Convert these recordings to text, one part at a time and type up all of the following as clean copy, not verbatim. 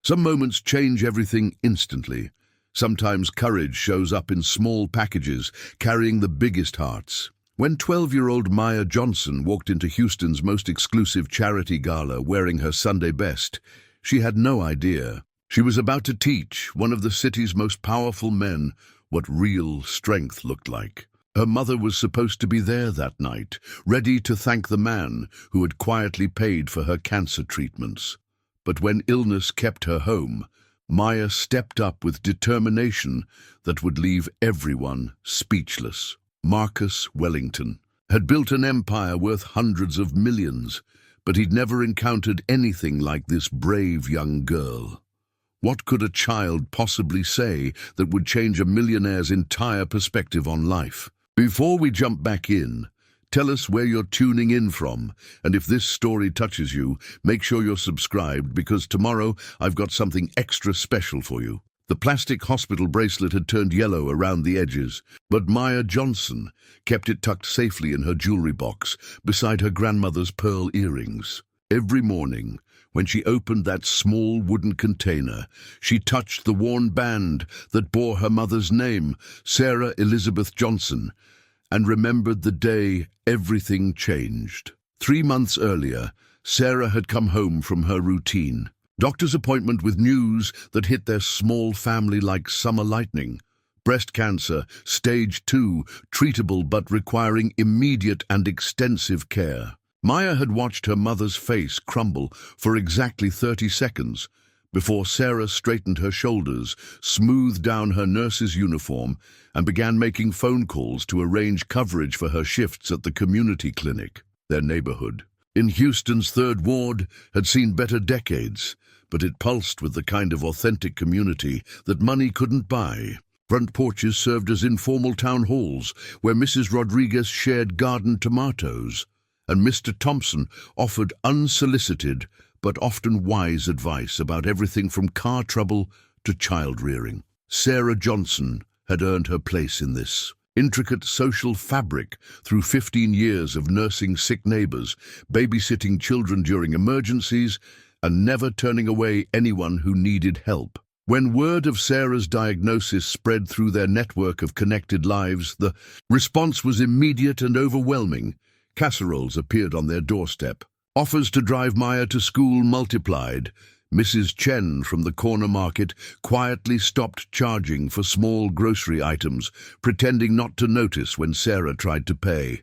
Some moments change everything instantly. Sometimes courage shows up in small packages, carrying the biggest hearts. When 12-year-old Maya Johnson walked into Houston's most exclusive charity gala wearing her Sunday best, she had no idea. She was about to teach one of the city's most powerful men what real strength looked like. Her mother was supposed to be there that night, ready to thank the man who had quietly paid for her cancer treatments. But when illness kept her home, Maya stepped up with determination that would leave everyone speechless. Marcus Wellington had built an empire worth hundreds of millions, but he'd never encountered anything like this brave young girl. What could a child possibly say that would change a millionaire's entire perspective on life? Before we jump back in, tell us where you're tuning in from, and if this story touches you, make sure you're subscribed because tomorrow I've got something extra special for you. The plastic hospital bracelet had turned yellow around the edges, but Maya Johnson kept it tucked safely in her jewelry box beside her grandmother's pearl earrings. Every morning, when she opened that small wooden container, she touched the worn band that bore her mother's name, Sarah Elizabeth Johnson, and remembered the day everything changed. 3 months earlier, Sarah had come home from her routine. Doctor's appointment with news that hit their small family like summer lightning. Breast cancer, stage 2, treatable but requiring immediate and extensive care. Maya had watched her mother's face crumble for exactly 30 seconds before Sarah straightened her shoulders, smoothed down her nurse's uniform, and began making phone calls to arrange coverage for her shifts at the community clinic. Their neighborhood in Houston's 3rd Ward had seen better decades, but it pulsed with the kind of authentic community that money couldn't buy. Front porches served as informal town halls where Mrs. Rodriguez shared garden tomatoes, and Mr. Thompson offered unsolicited but often wise advice about everything from car trouble to child rearing. Sarah Johnson had earned her place in this intricate social fabric through 15 years of nursing sick neighbors, babysitting children during emergencies, and never turning away anyone who needed help. When word of Sarah's diagnosis spread through their network of connected lives, the response was immediate and overwhelming. Casseroles appeared on their doorstep. Offers to drive Maya to school multiplied. Mrs. Chen from the corner market quietly stopped charging for small grocery items, pretending not to notice when Sarah tried to pay.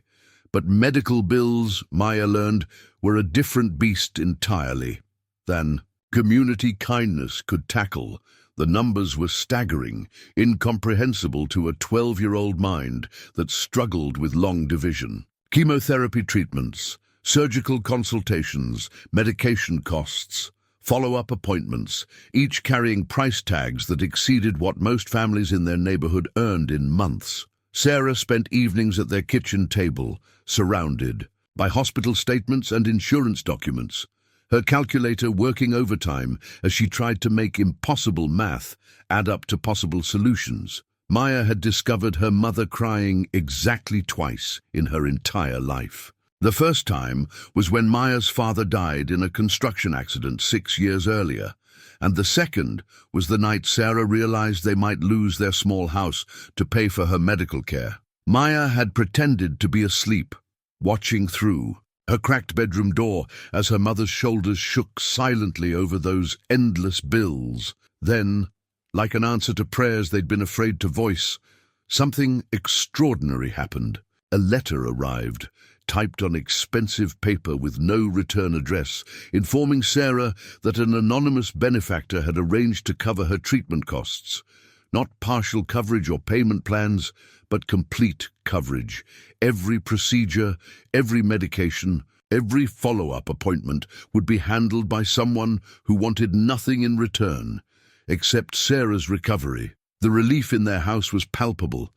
But medical bills, Maya learned, were a different beast entirely than community kindness could tackle. The numbers were staggering, incomprehensible to a 12-year-old mind that struggled with long division. Chemotherapy treatments, surgical consultations, medication costs, follow-up appointments, each carrying price tags that exceeded what most families in their neighborhood earned in months. Sarah spent evenings at their kitchen table, surrounded by hospital statements and insurance documents, her calculator working overtime as she tried to make impossible math add up to possible solutions. Maya had discovered her mother crying exactly twice in her entire life. The first time was when Maya's father died in a construction accident 6 years earlier, and the second was the night Sarah realized they might lose their small house to pay for her medical care. Maya had pretended to be asleep, watching through her cracked bedroom door as her mother's shoulders shook silently over those endless bills. Then, like an answer to prayers they'd been afraid to voice, something extraordinary happened. A letter arrived, typed on expensive paper with no return address, informing Sarah that an anonymous benefactor had arranged to cover her treatment costs. Not partial coverage or payment plans, but complete coverage. Every procedure, every medication, every follow-up appointment would be handled by someone who wanted nothing in return, except Sarah's recovery. The relief in their house was palpable,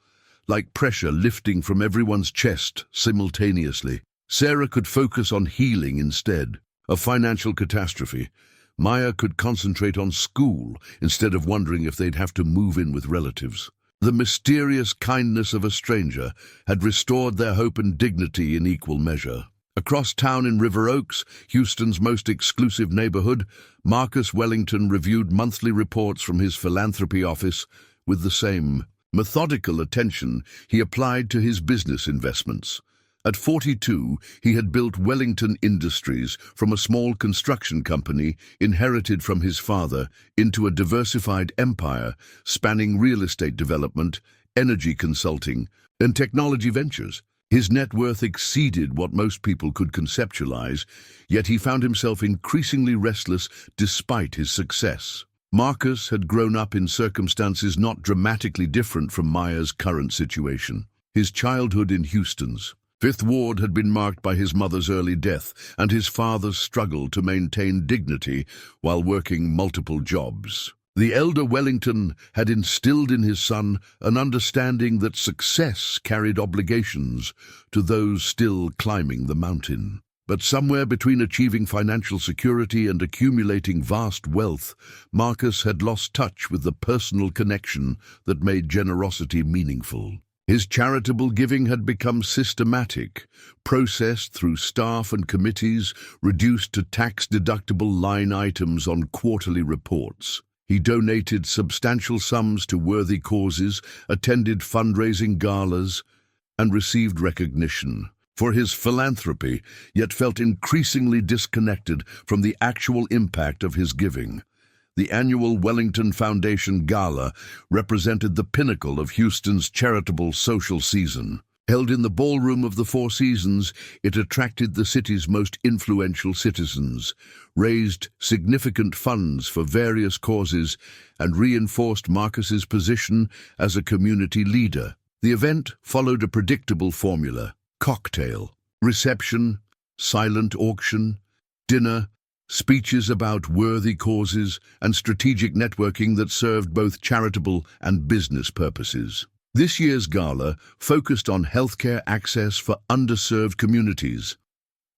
like pressure lifting from everyone's chest simultaneously. Sarah could focus on healing instead. A financial catastrophe. Maya could concentrate on school instead of wondering if they'd have to move in with relatives. The mysterious kindness of a stranger had restored their hope and dignity in equal measure. Across town in River Oaks, Houston's most exclusive neighborhood, Marcus Wellington reviewed monthly reports from his philanthropy office with the same methodical attention he applied to his business investments. At 42, he had built Wellington Industries from a small construction company inherited from his father into a diversified empire spanning real estate development, energy consulting, and technology ventures. His net worth exceeded what most people could conceptualize, yet he found himself increasingly restless despite his success. Marcus had grown up in circumstances not dramatically different from Maya's current situation. His childhood in Houston's Fifth Ward had been marked by his mother's early death and his father's struggle to maintain dignity while working multiple jobs. The elder Wellington had instilled in his son an understanding that success carried obligations to those still climbing the mountain. But somewhere between achieving financial security and accumulating vast wealth, Marcus had lost touch with the personal connection that made generosity meaningful. His charitable giving had become systematic, processed through staff and committees, reduced to tax-deductible line items on quarterly reports. He donated substantial sums to worthy causes, attended fundraising galas, and received recognition for his philanthropy, yet felt increasingly disconnected from the actual impact of his giving. The annual Wellington Foundation Gala represented the pinnacle of Houston's charitable social season. Held in the ballroom of the Four Seasons, it attracted the city's most influential citizens, raised significant funds for various causes, and reinforced Marcus's position as a community leader. The event followed a predictable formula: cocktail, reception, silent auction, dinner, speeches about worthy causes, and strategic networking that served both charitable and business purposes. This year's gala focused on healthcare access for underserved communities,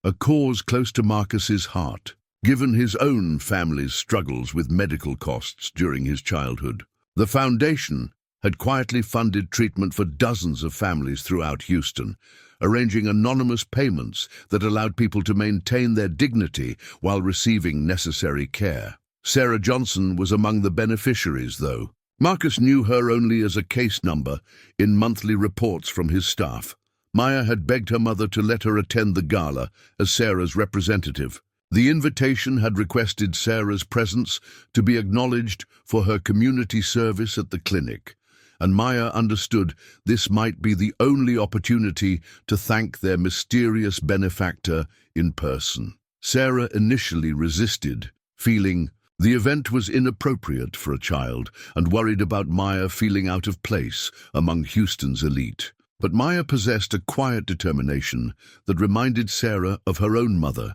a cause close to Marcus's heart, given his own family's struggles with medical costs during his childhood. The foundation had quietly funded treatment for dozens of families throughout Houston, arranging anonymous payments that allowed people to maintain their dignity while receiving necessary care. Sarah Johnson was among the beneficiaries, though. Marcus knew her only as a case number in monthly reports from his staff. Maya had begged her mother to let her attend the gala as Sarah's representative. The invitation had requested Sarah's presence to be acknowledged for her community service at the clinic, and Maya understood this might be the only opportunity to thank their mysterious benefactor in person. Sarah initially resisted, feeling the event was inappropriate for a child and worried about Maya feeling out of place among Houston's elite. But Maya possessed a quiet determination that reminded Sarah of her own mother,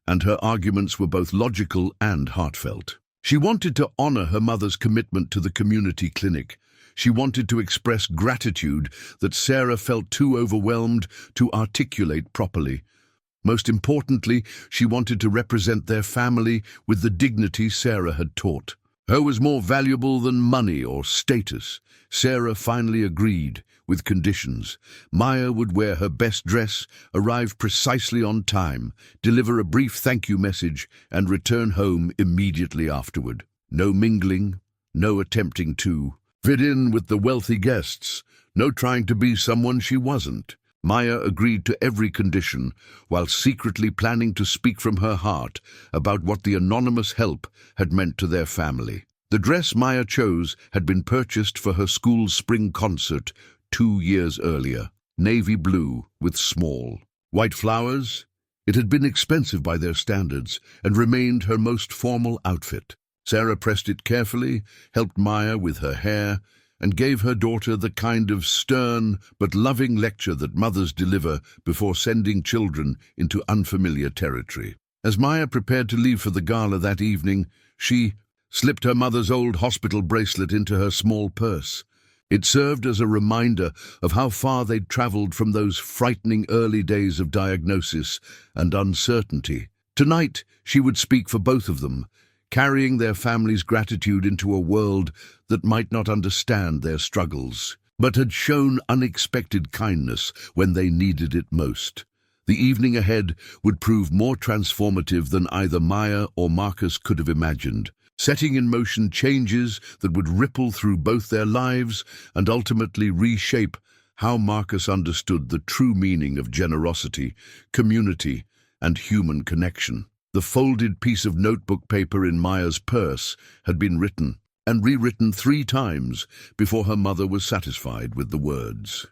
and her arguments were both logical and heartfelt. She wanted to honor her mother's commitment to the community clinic. She wanted to express gratitude that Sarah felt too overwhelmed to articulate properly. Most importantly, she wanted to represent their family with the dignity Sarah had taught. Her was more valuable than money or status. Sarah finally agreed, with conditions. Maya would wear her best dress, arrive precisely on time, deliver a brief thank you message, and return home immediately afterward. No mingling, no attempting to fit in with the wealthy guests, no trying to be someone she wasn't. Maya agreed to every condition, while secretly planning to speak from her heart about what the anonymous help had meant to their family. The dress Maya chose had been purchased for her school's spring concert 2 years earlier. Navy blue with small white flowers. It had been expensive by their standards and remained her most formal outfit. Sarah pressed it carefully, helped Maya with her hair, and gave her daughter the kind of stern but loving lecture that mothers deliver before sending children into unfamiliar territory. As Maya prepared to leave for the gala that evening, she slipped her mother's old hospital bracelet into her small purse. It served as a reminder of how far they'd traveled from those frightening early days of diagnosis and uncertainty. Tonight, she would speak for both of them, carrying their family's gratitude into a world that might not understand their struggles, but had shown unexpected kindness when they needed it most. The evening ahead would prove more transformative than either Maya or Marcus could have imagined, setting in motion changes that would ripple through both their lives and ultimately reshape how Marcus understood the true meaning of generosity, community, and human connection. The folded piece of notebook paper in Maya's purse had been written and rewritten 3 times before her mother was satisfied with the words.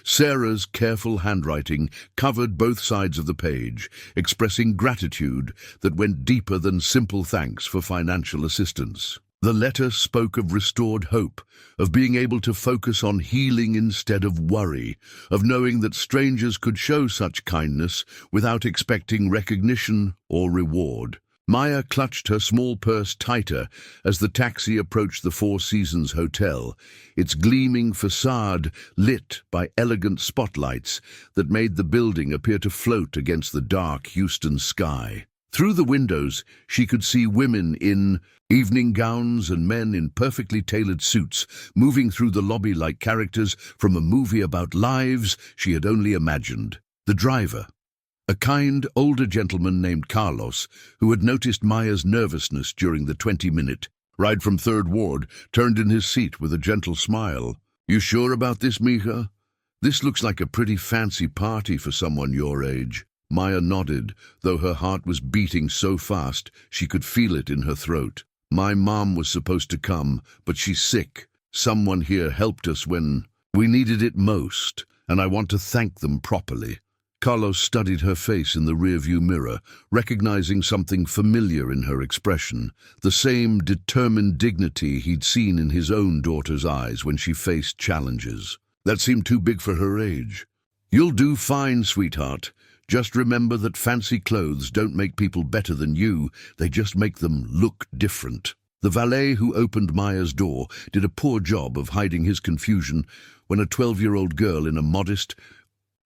Sarah's careful handwriting covered both sides of the page, expressing gratitude that went deeper than simple thanks for financial assistance. The letter spoke of restored hope, of being able to focus on healing instead of worry, of knowing that strangers could show such kindness without expecting recognition or reward. Maya clutched her small purse tighter as the taxi approached the Four Seasons Hotel, its gleaming facade lit by elegant spotlights that made the building appear to float against the dark Houston sky. Through the windows, she could see women in evening gowns and men in perfectly tailored suits moving through the lobby like characters from a movie about lives she had only imagined. The driver, a kind, older gentleman named Carlos, who had noticed Maya's nervousness during the 20-minute ride from Third Ward, turned in his seat with a gentle smile. "You sure about this, mija? This looks like a pretty fancy party for someone your age." Maya nodded, though her heart was beating so fast she could feel it in her throat. "My mom was supposed to come, but she's sick. Someone here helped us when we needed it most, and I want to thank them properly." Carlos studied her face in the rearview mirror, recognizing something familiar in her expression, the same determined dignity he'd seen in his own daughter's eyes when she faced challenges. That seemed too big for her age. "You'll do fine, sweetheart. Just remember that fancy clothes don't make people better than you, they just make them look different." The valet who opened Maya's door did a poor job of hiding his confusion when a 12-year-old girl in a modest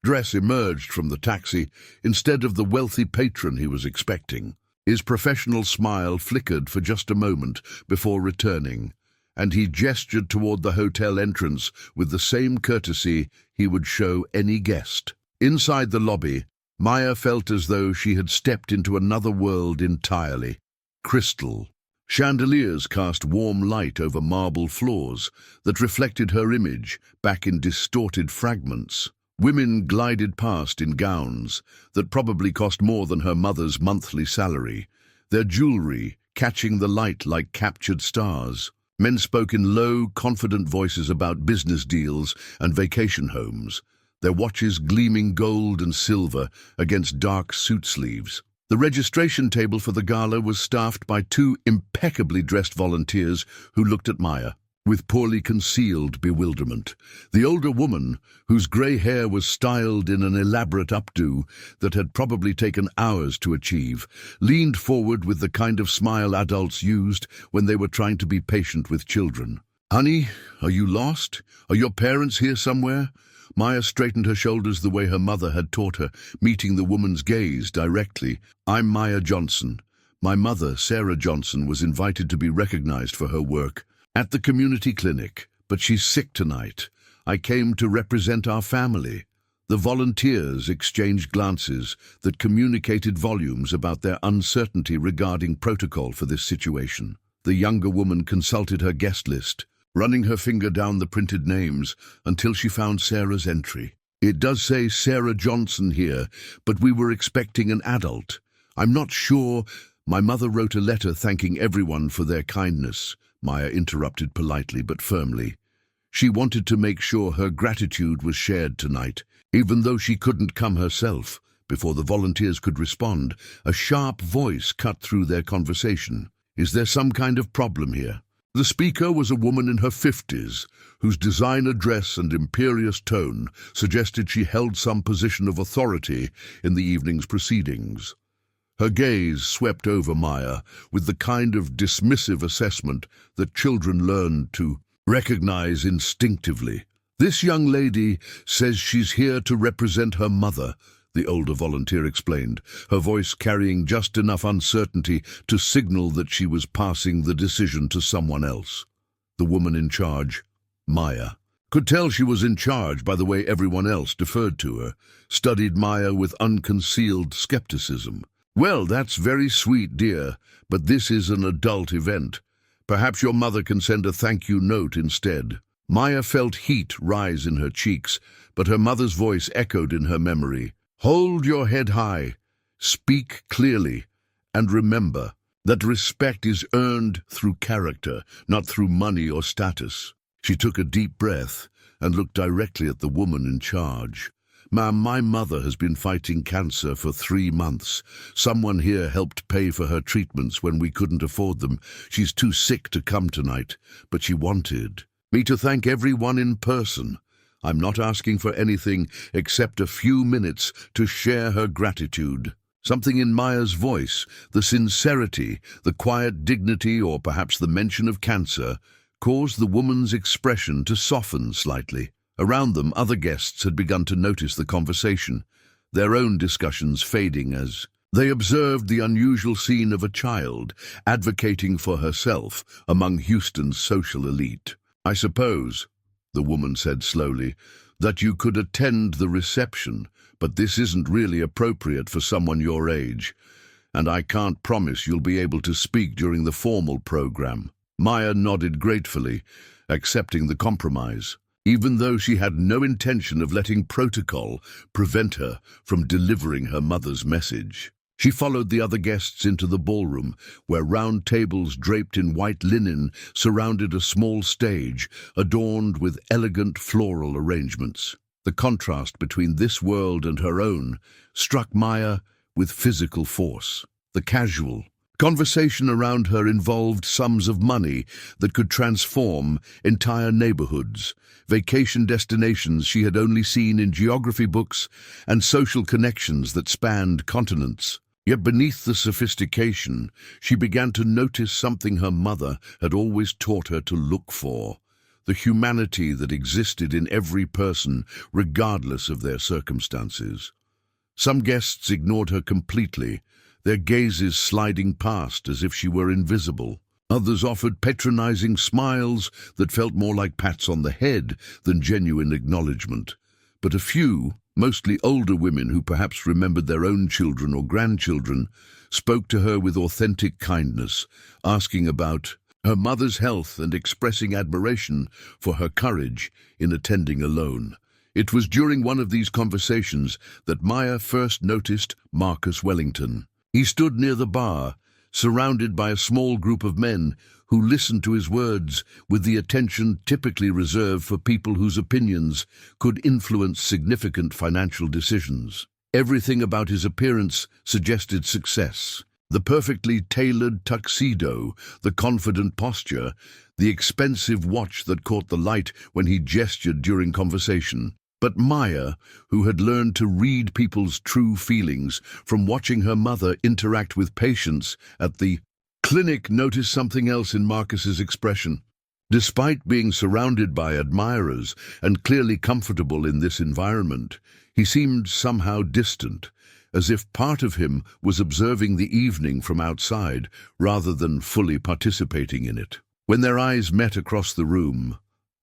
dress emerged from the taxi instead of the wealthy patron he was expecting. His professional smile flickered for just a moment before returning, and he gestured toward the hotel entrance with the same courtesy he would show any guest. Inside the lobby, Maya felt as though she had stepped into another world entirely. Crystal. Chandeliers cast warm light over marble floors that reflected her image back in distorted fragments. Women glided past in gowns that probably cost more than her mother's monthly salary, their jewelry catching the light like captured stars. Men spoke in low, confident voices about business deals and vacation homes, their watches gleaming gold and silver against dark suit sleeves. The registration table for the gala was staffed by 2 impeccably dressed volunteers who looked at Maya with poorly concealed bewilderment. The older woman, whose grey hair was styled in an elaborate updo that had probably taken hours to achieve, leaned forward with the kind of smile adults used when they were trying to be patient with children. "Honey, are you lost? Are your parents here somewhere?" Maya straightened her shoulders the way her mother had taught her, meeting the woman's gaze directly. "I'm Maya Johnson. My mother, Sarah Johnson, was invited to be recognized for her work at the community clinic, but she's sick tonight. I came to represent our family." The volunteers exchanged glances that communicated volumes about their uncertainty regarding protocol for this situation. The younger woman consulted her guest list, running her finger down the printed names until she found Sarah's entry. "It does say Sarah Johnson here, but we were expecting an adult. I'm not sure." "My mother wrote a letter thanking everyone for their kindness," Maya interrupted politely but firmly. She wanted to make sure her gratitude was shared tonight, even though she couldn't come herself. Before the volunteers could respond, a sharp voice cut through their conversation. "Is there some kind of problem here?" The speaker was a woman in her 50s, whose designer dress and imperious tone suggested she held some position of authority in the evening's proceedings. Her gaze swept over Maya with the kind of dismissive assessment that children learn to recognize instinctively. "This young lady says she's here to represent her mother," the older volunteer explained, her voice carrying just enough uncertainty to signal that she was passing the decision to someone else. The woman in charge, Maya, Could tell she was in charge by the way everyone else deferred to her, studied Maya with unconcealed skepticism. "Well, that's very sweet, dear, but this is an adult event. Perhaps your mother can send a thank-you note instead." Maya felt heat rise in her cheeks, but her mother's voice echoed in her memory. "Hold your head high, speak clearly, and remember that respect is earned through character, not through money or status." She took a deep breath and looked directly at the woman in charge. "Ma'am, my mother has been fighting cancer for 3 months. Someone here helped pay for her treatments when we couldn't afford them. She's too sick to come tonight, but she wanted me to thank everyone in person. I'm not asking for anything except a few minutes to share her gratitude." Something in Maya's voice, the sincerity, the quiet dignity, or perhaps the mention of cancer, caused the woman's expression to soften slightly. Around them, other guests had begun to notice the conversation, their own discussions fading as they observed the unusual scene of a child advocating for herself among Houston's social elite. "I suppose," the woman said slowly, "that you could attend the reception, but this isn't really appropriate for someone your age, and I can't promise you'll be able to speak during the formal program." Maya nodded gratefully, accepting the compromise, even though she had no intention of letting protocol prevent her from delivering her mother's message. She followed the other guests into the ballroom, where round tables draped in white linen surrounded a small stage adorned with elegant floral arrangements. The contrast between this world and her own struck Maya with physical force. The casual conversation around her involved sums of money that could transform entire neighborhoods, vacation destinations she had only seen in geography books, and social connections that spanned continents. Yet beneath the sophistication, she began to notice something her mother had always taught her to look for: the humanity that existed in every person, regardless of their circumstances. Some guests ignored her completely, their gazes sliding past as if she were invisible. Others offered patronizing smiles that felt more like pats on the head than genuine acknowledgement. But a few, mostly older women who perhaps remembered their own children or grandchildren, spoke to her with authentic kindness, asking about her mother's health and expressing admiration for her courage in attending alone. It was during one of these conversations that Maya first noticed Marcus Wellington. He stood near the bar, surrounded by a small group of men who listened to his words with the attention typically reserved for people whose opinions could influence significant financial decisions. Everything about his appearance suggested success. The perfectly tailored tuxedo, the confident posture, the expensive watch that caught the light when he gestured during conversation. But Maya, who had learned to read people's true feelings from watching her mother interact with patients at the clinic, noticed something else in Marcus's expression. Despite being surrounded by admirers and clearly comfortable in this environment, he seemed somehow distant, as if part of him was observing the evening from outside rather than fully participating in it. When their eyes met across the room,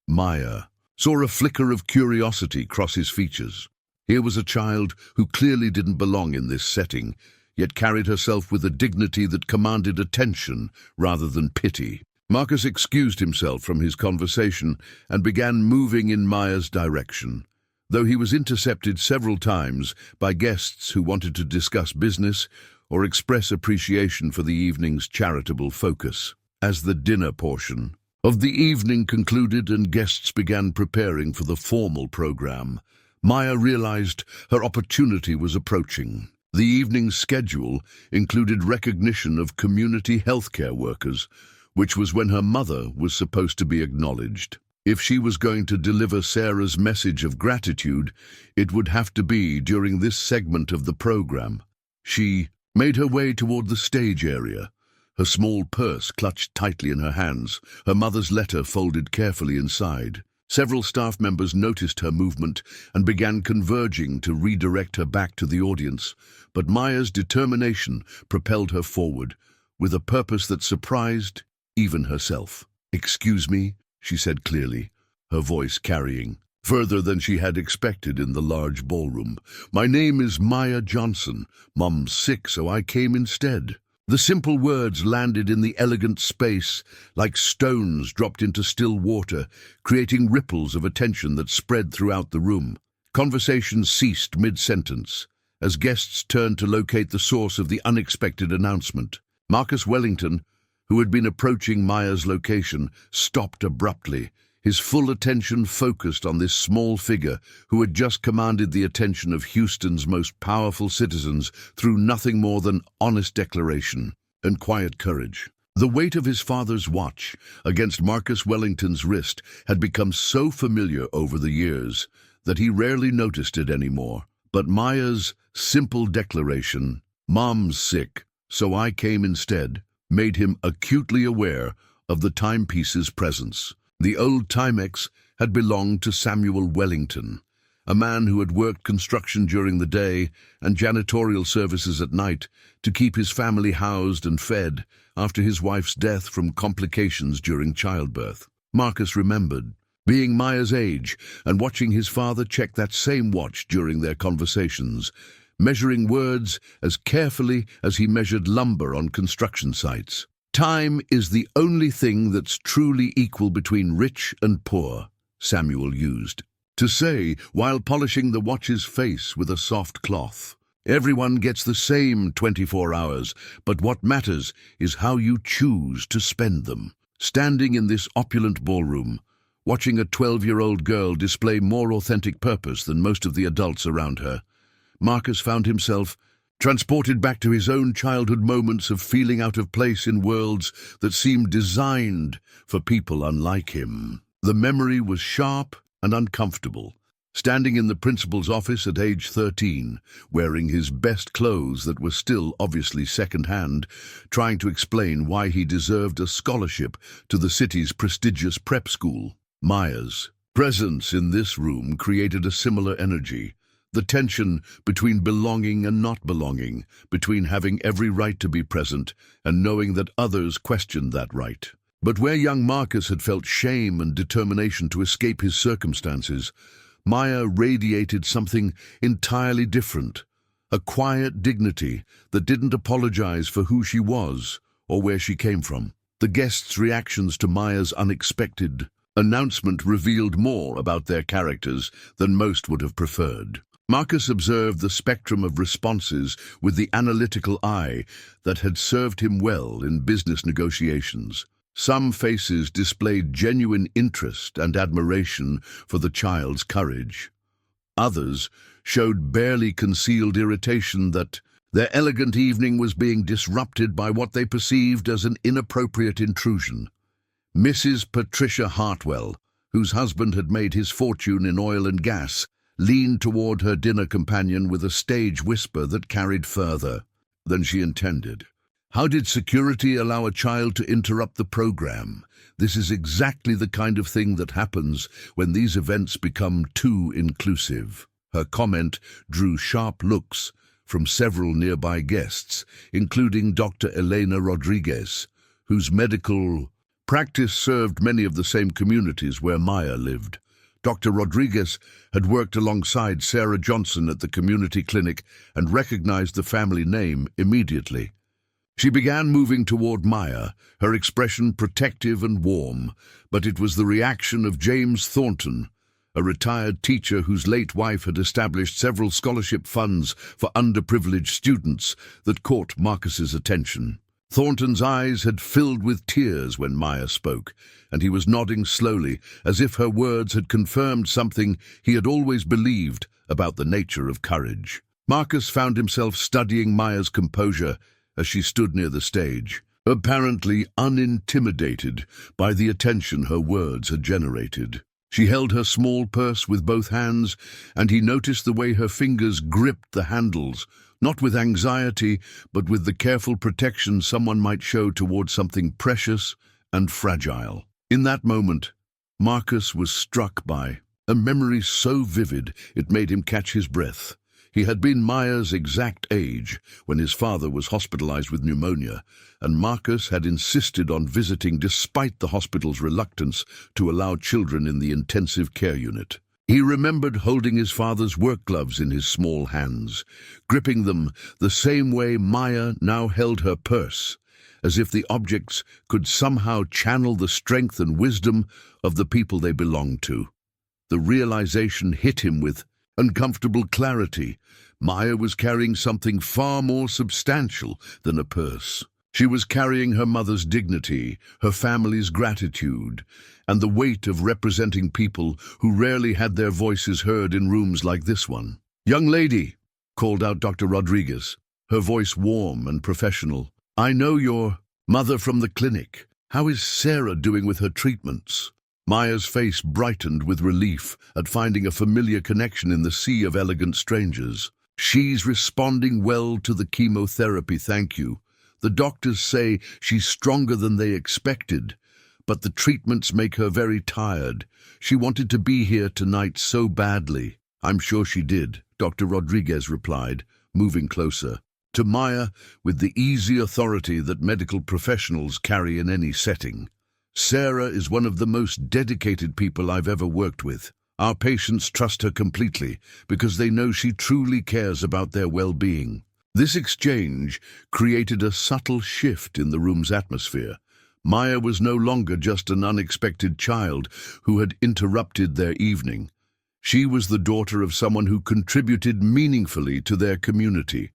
Maya saw a flicker of curiosity cross his features. Here was a child who clearly didn't belong in this setting, yet carried herself with a dignity that commanded attention rather than pity. Marcus excused himself from his conversation and began moving in Maya's direction, though he was intercepted several times by guests who wanted to discuss business or express appreciation for the evening's charitable focus. As the dinner portion of the evening concluded and guests began preparing for the formal program, Maya realized her opportunity was approaching. The evening's schedule included recognition of community healthcare workers, which was when her mother was supposed to be acknowledged. If she was going to deliver Sarah's message of gratitude, it would have to be during this segment of the program. She made her way toward the stage area, her small purse clutched tightly in her hands, her mother's letter folded carefully inside. Several staff members noticed her movement and began converging to redirect her back to the audience, but Maya's determination propelled her forward, with a purpose that surprised even herself. "Excuse me," she said clearly. her voice carrying further than she had expected in the large ballroom. "My name is Maya Johnson. Mom's sick, so I came instead." The simple words landed in the elegant space like stones dropped into still water, creating ripples of attention that spread throughout the room. Conversation ceased mid-sentence, as guests turned to locate the source of the unexpected announcement. Marcus Wellington, who had been approaching Maya's location, stopped abruptly, his full attention focused on this small figure who had just commanded the attention of Houston's most powerful citizens through nothing more than honest declaration and quiet courage. The weight of his father's watch against Marcus Wellington's wrist had become so familiar over the years that he rarely noticed it anymore. But Maya's simple declaration, "Mom's sick, so I came instead," made him acutely aware of the timepiece's presence. The old Timex had belonged to Samuel Wellington, a man who had worked construction during the day and janitorial services at night to keep his family housed and fed after his wife's death from complications during childbirth. Marcus remembered being Maya's age and watching his father check that same watch during their conversations, measuring words as carefully as he measured lumber on construction sites. "Time is the only thing that's truly equal between rich and poor," Samuel used to say while polishing the watch's face with a soft cloth. "Everyone gets the same 24 hours, but what matters is how you choose to spend them." Standing in this opulent ballroom, watching a 12-year-old girl display more authentic purpose than most of the adults around her, Marcus found himself transported back to his own childhood moments of feeling out of place in worlds that seemed designed for people unlike him. The memory was sharp and uncomfortable. Standing in the principal's office at age 13, wearing his best clothes that were still obviously second-hand, trying to explain why he deserved a scholarship to the city's prestigious prep school. Maya's presence in this room created a similar energy. The tension between belonging and not belonging, between having every right to be present and knowing that others questioned that right. But where young Marcus had felt shame and determination to escape his circumstances, Maya radiated something entirely different, a quiet dignity that didn't apologize for who she was or where she came from. The guests' reactions to Maya's unexpected announcement revealed more about their characters than most would have preferred. Marcus observed the spectrum of responses with the analytical eye that had served him well in business negotiations. Some faces displayed genuine interest and admiration for the child's courage. Others showed barely concealed irritation that their elegant evening was being disrupted by what they perceived as an inappropriate intrusion. Mrs. Patricia Hartwell, whose husband had made his fortune in oil and gas, leaned toward her dinner companion with a stage whisper that carried further than she intended. "How did security allow a child to interrupt the program? This is exactly the kind of thing that happens when these events become too inclusive." Her comment drew sharp looks from several nearby guests, including Dr. Elena Rodriguez, whose medical practice served many of the same communities where Maya lived. Dr. Rodriguez had worked alongside Sarah Johnson at the community clinic and recognized the family name immediately. She began moving toward Maya, her expression protective and warm, but it was the reaction of James Thornton, a retired teacher whose late wife had established several scholarship funds for underprivileged students, that caught Marcus's attention. Thornton's eyes had filled with tears when Maya spoke, and he was nodding slowly, as if her words had confirmed something he had always believed about the nature of courage. Marcus found himself studying Maya's composure as she stood near the stage, apparently unintimidated by the attention her words had generated. She held her small purse with both hands, and he noticed the way her fingers gripped the handles, not with anxiety, but with the careful protection someone might show towards something precious and fragile. In that moment, Marcus was struck by a memory so vivid it made him catch his breath. He had been Maya's exact age when his father was hospitalized with pneumonia, and Marcus had insisted on visiting despite the hospital's reluctance to allow children in the intensive care unit. He remembered holding his father's work gloves in his small hands, gripping them the same way Maya now held her purse, as if the objects could somehow channel the strength and wisdom of the people they belonged to. The realization hit him with uncomfortable clarity. Maya was carrying something far more substantial than a purse. She was carrying her mother's dignity, her family's gratitude, and the weight of representing people who rarely had their voices heard in rooms like this one. "Young lady," called out Dr. Rodriguez, her voice warm and professional. "I know your mother from the clinic. How is Sarah doing with her treatments?" Maya's face brightened with relief at finding a familiar connection in the sea of elegant strangers. "She's responding well to the chemotherapy, thank you. The doctors say she's stronger than they expected, but the treatments make her very tired. She wanted to be here tonight so badly." "I'm sure she did," Dr. Rodriguez replied, moving closer to Maya with the easy authority that medical professionals carry in any setting. "Sarah is one of the most dedicated people I've ever worked with. Our patients trust her completely because they know she truly cares about their well-being." This exchange created a subtle shift in the room's atmosphere. Maya was no longer just an unexpected child who had interrupted their evening. She was the daughter of someone who contributed meaningfully to their community.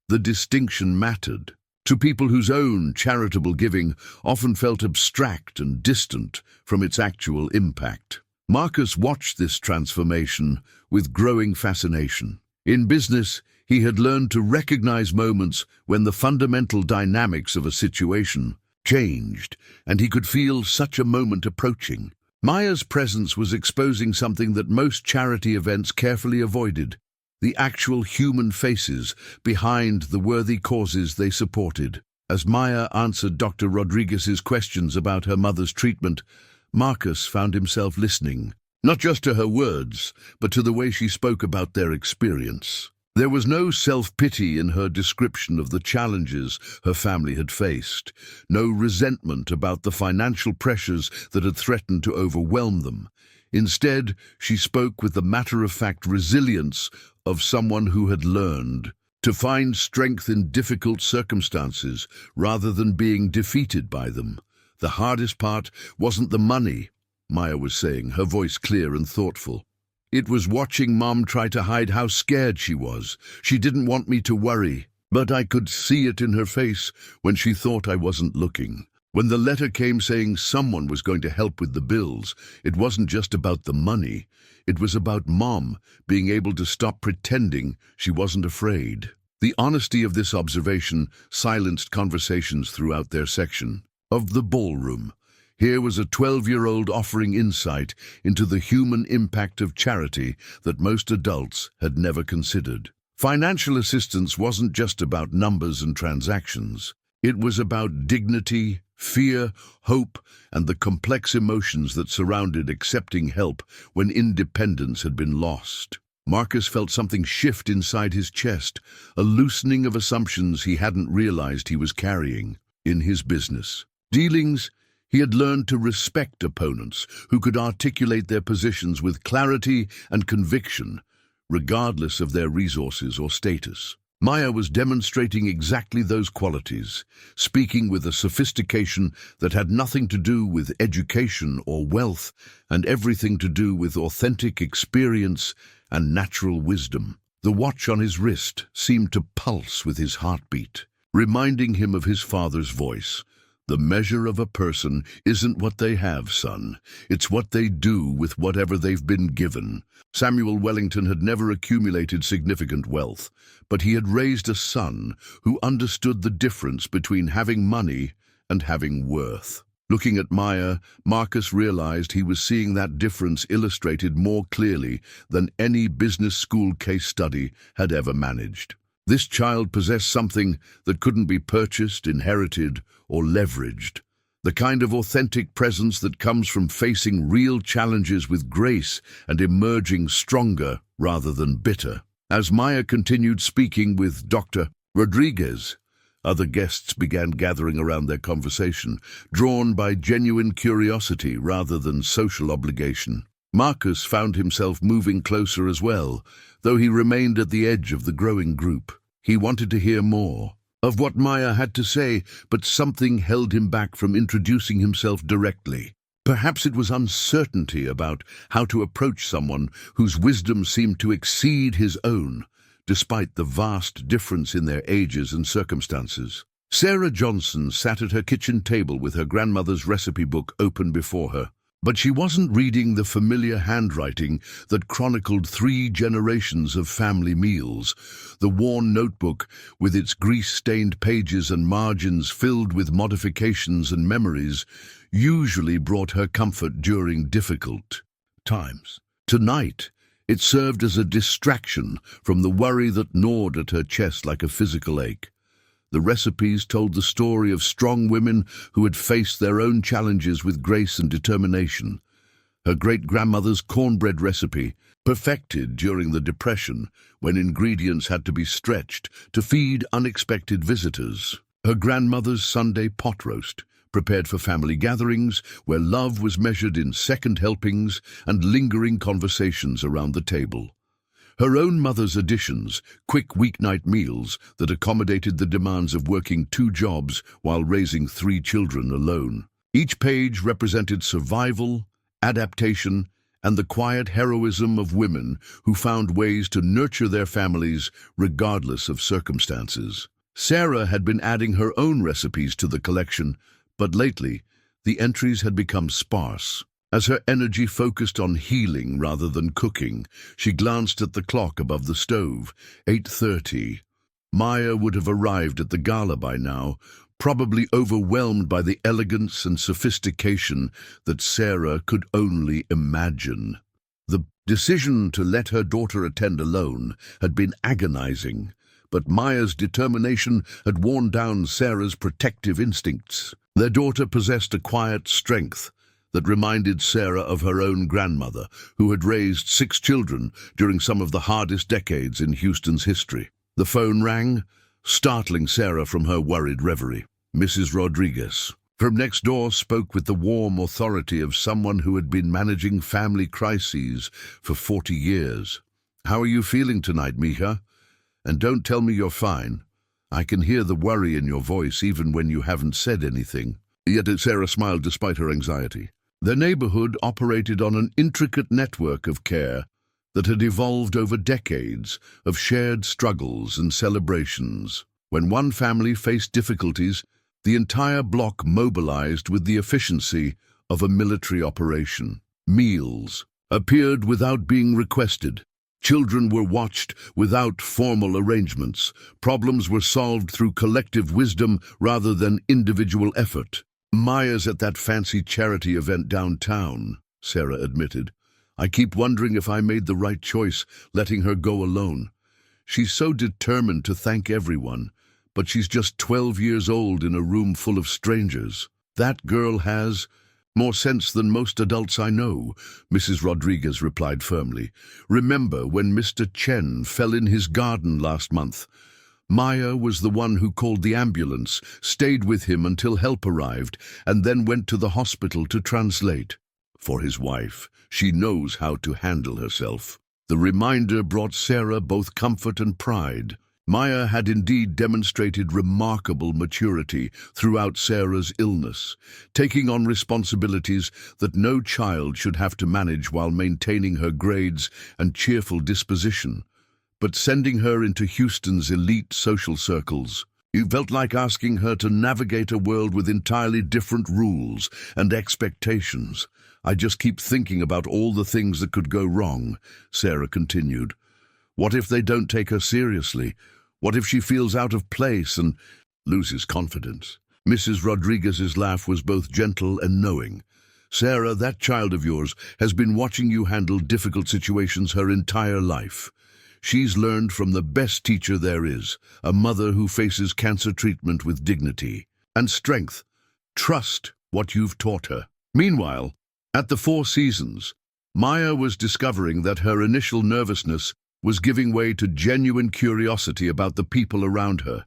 The distinction mattered to people whose own charitable giving often felt abstract and distant from its actual impact. Marcus watched this transformation with growing fascination. In business, he had learned to recognize moments when the fundamental dynamics of a situation changed, and he could feel such a moment approaching. Maya's presence was exposing something that most charity events carefully avoided: the actual human faces behind the worthy causes they supported. As Maya answered Dr. Rodriguez's questions about her mother's treatment, Marcus found himself listening, not just to her words, but to the way she spoke about their experience. There was no self-pity in her description of the challenges her family had faced, no resentment about the financial pressures that had threatened to overwhelm them. Instead, she spoke with the matter-of-fact resilience of someone who had learned to find strength in difficult circumstances rather than being defeated by them. "The hardest part wasn't the money," Maya was saying, her voice clear and thoughtful. "It was watching Mom try to hide how scared she was. She didn't want me to worry, but I could see it in her face when she thought I wasn't looking. When the letter came saying someone was going to help with the bills, it wasn't just about the money. It was about Mom being able to stop pretending she wasn't afraid." The honesty of this observation silenced conversations throughout their section of the ballroom. Here was a 12-year-old offering insight into the human impact of charity that most adults had never considered. Financial assistance wasn't just about numbers and transactions. It was about dignity, fear, hope, and the complex emotions that surrounded accepting help when independence had been lost. Marcus felt something shift inside his chest, a loosening of assumptions he hadn't realized he was carrying. In his business dealings, he had learned to respect opponents who could articulate their positions with clarity and conviction, regardless of their resources or status. Maya was demonstrating exactly those qualities, speaking with a sophistication that had nothing to do with education or wealth and everything to do with authentic experience and natural wisdom. The watch on his wrist seemed to pulse with his heartbeat, reminding him of his father's voice. "The measure of a person isn't what they have, son. It's what they do with whatever they've been given." Samuel Wellington had never accumulated significant wealth, but he had raised a son who understood the difference between having money and having worth. Looking at Maya, Marcus realized he was seeing that difference illustrated more clearly than any business school case study had ever managed. This child possessed something that couldn't be purchased, inherited, or leveraged. The kind of authentic presence that comes from facing real challenges with grace and emerging stronger rather than bitter. As Maya continued speaking with Dr. Rodriguez, other guests began gathering around their conversation, drawn by genuine curiosity rather than social obligation. Marcus found himself moving closer as well, though he remained at the edge of the growing group. He wanted to hear more of what Maya had to say, but something held him back from introducing himself directly. Perhaps it was uncertainty about how to approach someone whose wisdom seemed to exceed his own, despite the vast difference in their ages and circumstances. Sarah Johnson sat at her kitchen table with her grandmother's recipe book open before her. But she wasn't reading the familiar handwriting that chronicled 3 generations of family meals. The worn notebook, with its grease-stained pages and margins filled with modifications and memories, usually brought her comfort during difficult times. Tonight, it served as a distraction from the worry that gnawed at her chest like a physical ache. The recipes told the story of strong women who had faced their own challenges with grace and determination. Her great-grandmother's cornbread recipe, perfected during the Depression when ingredients had to be stretched to feed unexpected visitors. Her grandmother's Sunday pot roast, prepared for family gatherings where love was measured in second helpings and lingering conversations around the table. Her own mother's additions, quick weeknight meals that accommodated the demands of working 2 jobs while raising 3 children alone. Each page represented survival, adaptation, and the quiet heroism of women who found ways to nurture their families regardless of circumstances. Sarah had been adding her own recipes to the collection, but lately the entries had become sparse. As her energy focused on healing rather than cooking, she glanced at the clock above the stove. 8:30. Maya would have arrived at the gala by now, probably overwhelmed by the elegance and sophistication that Sarah could only imagine. The decision to let her daughter attend alone had been agonizing, but Maya's determination had worn down Sarah's protective instincts. Their daughter possessed a quiet strength that reminded Sarah of her own grandmother, who had raised 6 children during some of the hardest decades in Houston's history. The phone rang, startling Sarah from her worried reverie. Mrs. Rodriguez, from next door, spoke with the warm authority of someone who had been managing family crises for 40 years. "How are you feeling tonight, mija? And don't tell me you're fine. I can hear the worry in your voice even when you haven't said anything." Yet Sarah smiled despite her anxiety. Their neighborhood operated on an intricate network of care that had evolved over decades of shared struggles and celebrations. When one family faced difficulties, the entire block mobilized with the efficiency of a military operation. Meals appeared without being requested. Children were watched without formal arrangements. Problems were solved through collective wisdom rather than individual effort. "Maya's at that fancy charity event downtown," Sarah admitted. "I keep wondering if I made the right choice letting her go alone. She's so determined to thank everyone, but she's just 12 years old in a room full of strangers. That girl has more sense than most adults I know," Mrs. Rodriguez replied firmly. "Remember when Mr. Chen fell in his garden last month? Maya was the one who called the ambulance, stayed with him until help arrived, and then went to the hospital to translate. For his wife, she knows how to handle herself." The reminder brought Sarah both comfort and pride. Maya had indeed demonstrated remarkable maturity throughout Sarah's illness, taking on responsibilities that no child should have to manage while maintaining her grades and cheerful disposition. But sending her into Houston's elite social circles, it felt like asking her to navigate a world with entirely different rules and expectations. "I just keep thinking about all the things that could go wrong," Sarah continued. "What if they don't take her seriously? What if she feels out of place and loses confidence?" Mrs. Rodriguez's laugh was both gentle and knowing. "Sarah, that child of yours has been watching you handle difficult situations her entire life. She's learned from the best teacher there is, a mother who faces cancer treatment with dignity and strength. Trust what you've taught her." Meanwhile, at the Four Seasons, Maya was discovering that her initial nervousness was giving way to genuine curiosity about the people around her.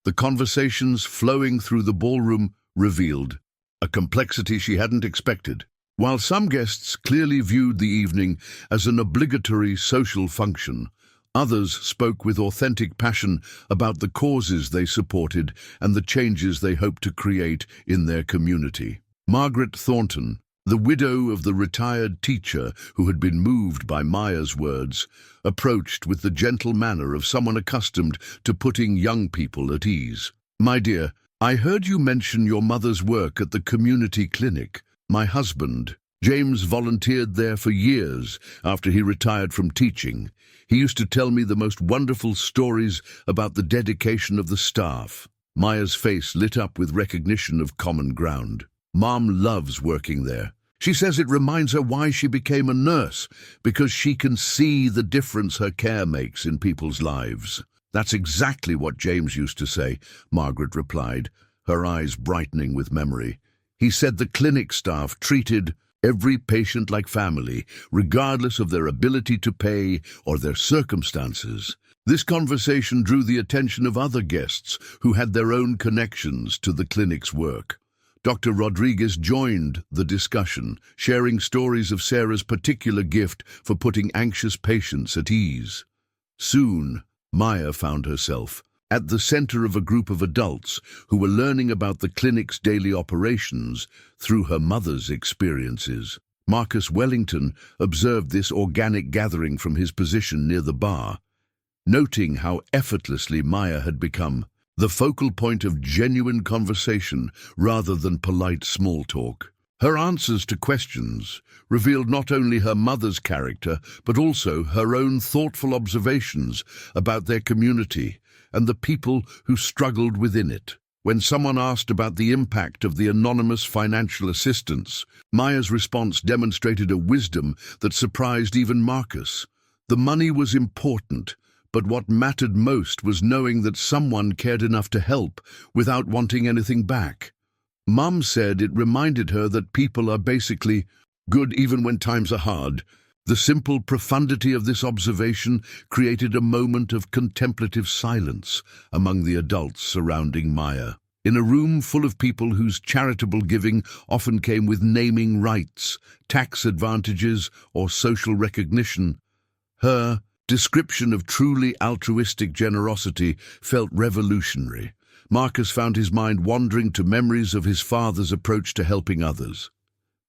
The conversations flowing through the ballroom revealed a complexity she hadn't expected. While some guests clearly viewed the evening as an obligatory social function, others spoke with authentic passion about the causes they supported and the changes they hoped to create in their community. Margaret Thornton, the widow of the retired teacher who had been moved by Maya's words, approached with the gentle manner of someone accustomed to putting young people at ease. "My dear, I heard you mention your mother's work at the community clinic. My husband, James, volunteered there for years after he retired from teaching. He used to tell me the most wonderful stories about the dedication of the staff." Maya's face lit up with recognition of common ground. "Mom loves working there. She says it reminds her why she became a nurse, because she can see the difference her care makes in people's lives." "That's exactly what James used to say," Margaret replied, her eyes brightening with memory. "He said the clinic staff treated every patient like family, regardless of their ability to pay or their circumstances." This conversation drew the attention of other guests who had their own connections to the clinic's work. Dr. Rodriguez joined the discussion, sharing stories of Sarah's particular gift for putting anxious patients at ease. Soon, Maya found herself at the center of a group of adults who were learning about the clinic's daily operations through her mother's experiences. Marcus Wellington observed this organic gathering from his position near the bar, noting how effortlessly Maya had become the focal point of genuine conversation rather than polite small talk. Her answers to questions revealed not only her mother's character, but also her own thoughtful observations about their community and the people who struggled within it. When someone asked about the impact of the anonymous financial assistance, Maya's response demonstrated a wisdom that surprised even Marcus. The money was important, but what mattered most was knowing that someone cared enough to help without wanting anything back. Mum said it reminded her that people are basically good even when times are hard. The simple profundity of this observation created a moment of contemplative silence among the adults surrounding Maya. In a room full of people whose charitable giving often came with naming rights, tax advantages, or social recognition, her description of truly altruistic generosity felt revolutionary. Marcus found his mind wandering to memories of his father's approach to helping others.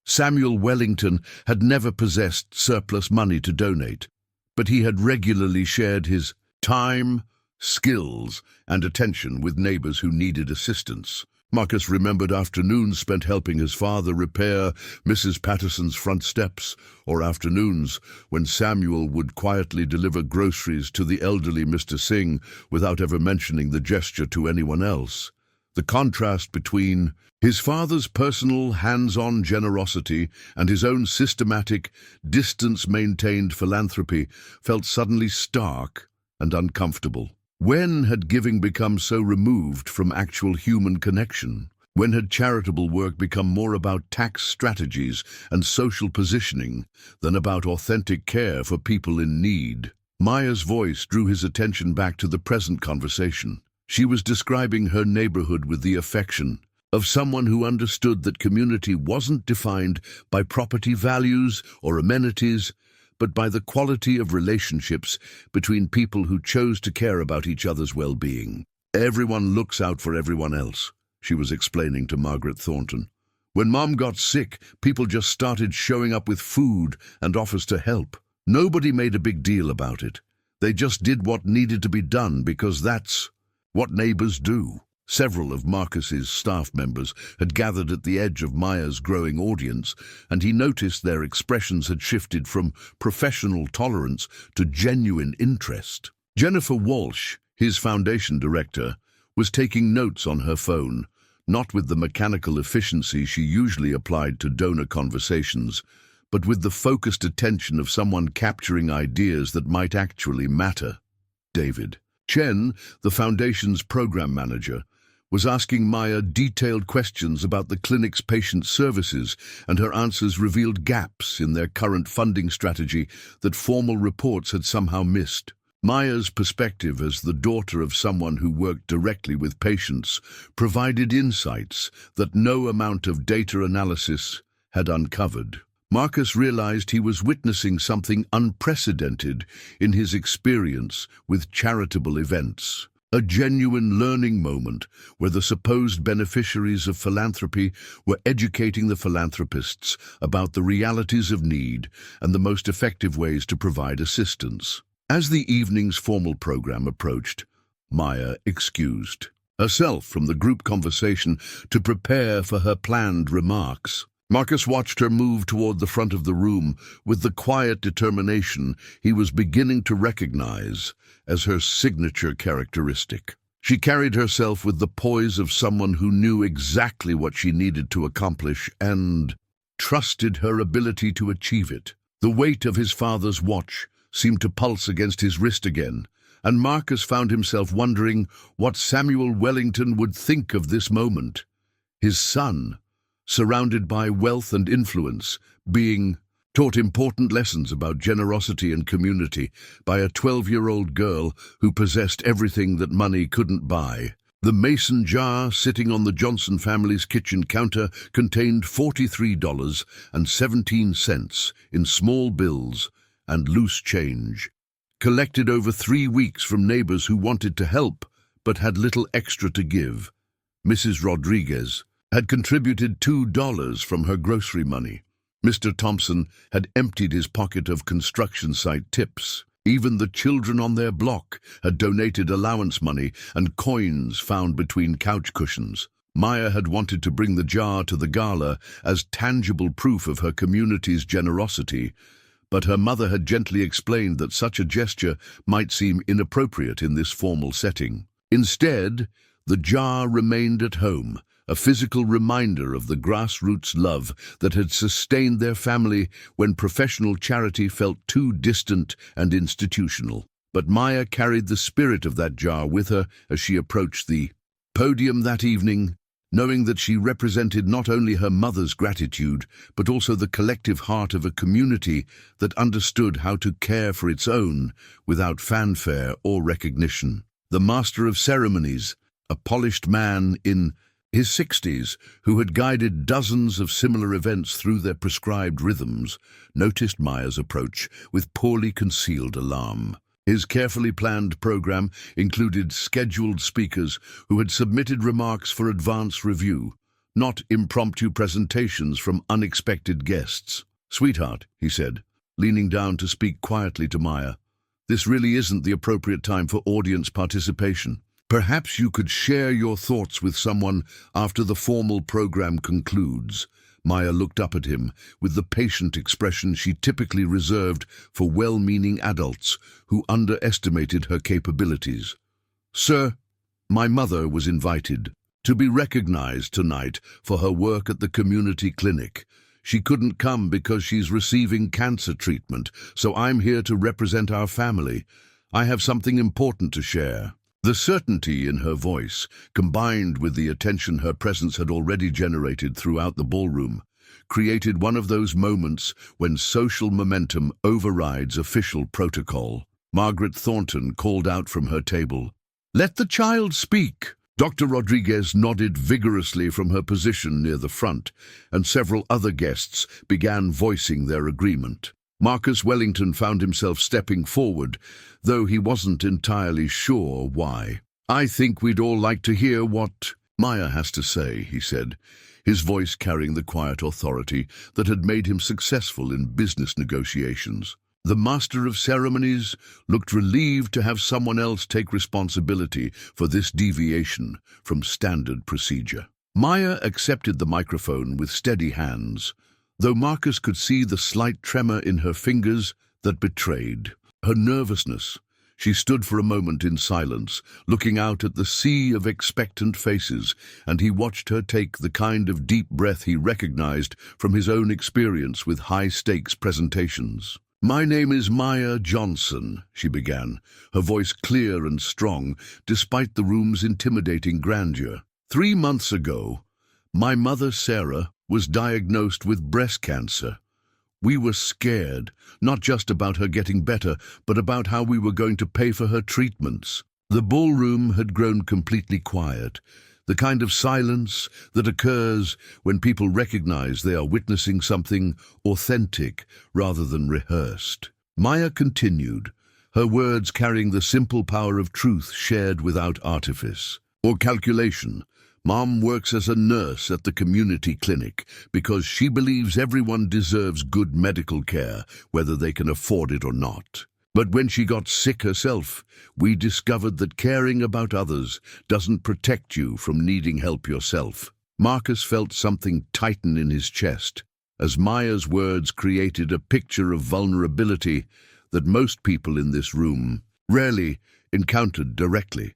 Samuel Wellington had never possessed surplus money to donate, but he had regularly shared his time, skills, and attention with neighbors who needed assistance. Marcus remembered afternoons spent helping his father repair Mrs. Patterson's front steps, or afternoons when Samuel would quietly deliver groceries to the elderly Mr. Singh without ever mentioning the gesture to anyone else. The contrast between his father's personal, hands-on generosity and his own systematic, distance-maintained philanthropy felt suddenly stark and uncomfortable. When had giving become so removed from actual human connection? When had charitable work become more about tax strategies and social positioning than about authentic care for people in need? Maya's voice drew his attention back to the present conversation. She was describing her neighborhood with the affection of someone who understood that community wasn't defined by property values or amenities, but by the quality of relationships between people who chose to care about each other's well-being. "Everyone looks out for everyone else," she was explaining to Margaret Thornton. "When Mom got sick, people just started showing up with food and offers to help. Nobody made a big deal about it. They just did what needed to be done because that's what neighbors do." Several of Marcus's staff members had gathered at the edge of Maya's growing audience, and he noticed their expressions had shifted from professional tolerance to genuine interest. Jennifer Walsh, his foundation director, was taking notes on her phone, not with the mechanical efficiency she usually applied to donor conversations, but with the focused attention of someone capturing ideas that might actually matter. David Chen, the foundation's program manager, was asking Maya detailed questions about the clinic's patient services, and her answers revealed gaps in their current funding strategy that formal reports had somehow missed. Maya's perspective as the daughter of someone who worked directly with patients provided insights that no amount of data analysis had uncovered. Marcus realized he was witnessing something unprecedented in his experience with charitable events. A genuine learning moment where the supposed beneficiaries of philanthropy were educating the philanthropists about the realities of need and the most effective ways to provide assistance. As the evening's formal program approached, Maya excused herself from the group conversation to prepare for her planned remarks. Marcus watched her move toward the front of the room with the quiet determination he was beginning to recognize as her signature characteristic. She carried herself with the poise of someone who knew exactly what she needed to accomplish and trusted her ability to achieve it. The weight of his father's watch seemed to pulse against his wrist again, and Marcus found himself wondering what Samuel Wellington would think of this moment. His son, surrounded by wealth and influence, being taught important lessons about generosity and community by a 12-year-old girl who possessed everything that money couldn't buy. The mason jar sitting on the Johnson family's kitchen counter contained $43.17 in small bills and loose change, collected over 3 weeks from neighbors who wanted to help but had little extra to give. Mrs. Rodriguez had contributed $2 from her grocery money. Mr. Thompson had emptied his pocket of construction site tips. Even the children on their block had donated allowance money and coins found between couch cushions. Maya had wanted to bring the jar to the gala as tangible proof of her community's generosity, but her mother had gently explained that such a gesture might seem inappropriate in this formal setting. Instead, the jar remained at home, a physical reminder of the grassroots love that had sustained their family when professional charity felt too distant and institutional. But Maya carried the spirit of that jar with her as she approached the podium that evening, knowing that she represented not only her mother's gratitude, but also the collective heart of a community that understood how to care for its own without fanfare or recognition. The master of ceremonies, a polished man in his 60s, who had guided dozens of similar events through their prescribed rhythms, noticed Maya's approach with poorly concealed alarm. His carefully planned program included scheduled speakers who had submitted remarks for advance review, not impromptu presentations from unexpected guests. "Sweetheart," he said, leaning down to speak quietly to Maya, "this really isn't the appropriate time for audience participation. Perhaps you could share your thoughts with someone after the formal program concludes." Maya looked up at him with the patient expression she typically reserved for well-meaning adults who underestimated her capabilities. "Sir, my mother was invited to be recognized tonight for her work at the community clinic. She couldn't come because she's receiving cancer treatment, so I'm here to represent our family. I have something important to share." The certainty in her voice, combined with the attention her presence had already generated throughout the ballroom, created one of those moments when social momentum overrides official protocol. Margaret Thornton called out from her table, "Let the child speak." Dr. Rodriguez nodded vigorously from her position near the front, and several other guests began voicing their agreement. Marcus Wellington found himself stepping forward, though he wasn't entirely sure why. "I think we'd all like to hear what Maya has to say," he said, his voice carrying the quiet authority that had made him successful in business negotiations. The master of ceremonies looked relieved to have someone else take responsibility for this deviation from standard procedure. Maya accepted the microphone with steady hands, though Marcus could see the slight tremor in her fingers that betrayed her nervousness. She stood for a moment in silence, looking out at the sea of expectant faces, and he watched her take the kind of deep breath he recognized from his own experience with high-stakes presentations. "My name is Maya Johnson," she began, her voice clear and strong, despite the room's intimidating grandeur. 3 months ago, my mother Sarah was diagnosed with breast cancer. We were scared, not just about her getting better, but about how we were going to pay for her treatments. The ballroom had grown completely quiet, the kind of silence that occurs when people recognize they are witnessing something authentic rather than rehearsed. Maya continued, her words carrying the simple power of truth shared without artifice or calculation. Mom works as a nurse at the community clinic because she believes everyone deserves good medical care, whether they can afford it or not. But when she got sick herself, we discovered that caring about others doesn't protect you from needing help yourself. Marcus felt something tighten in his chest as Maya's words created a picture of vulnerability that most people in this room rarely encountered directly.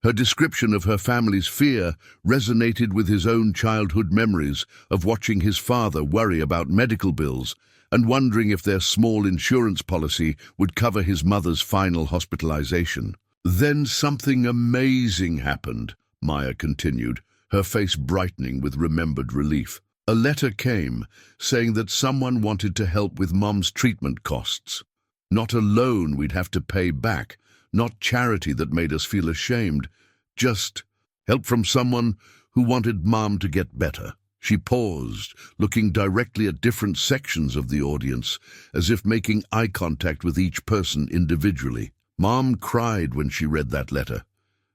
Her description of her family's fear resonated with his own childhood memories of watching his father worry about medical bills and wondering if their small insurance policy would cover his mother's final hospitalization. Then something amazing happened, Maya continued, her face brightening with remembered relief. A letter came saying that someone wanted to help with Mom's treatment costs. Not a loan we'd have to pay back, not charity that made us feel ashamed, just help from someone who wanted Mom to get better. She paused, looking directly at different sections of the audience, as if making eye contact with each person individually. Mom cried when she read that letter,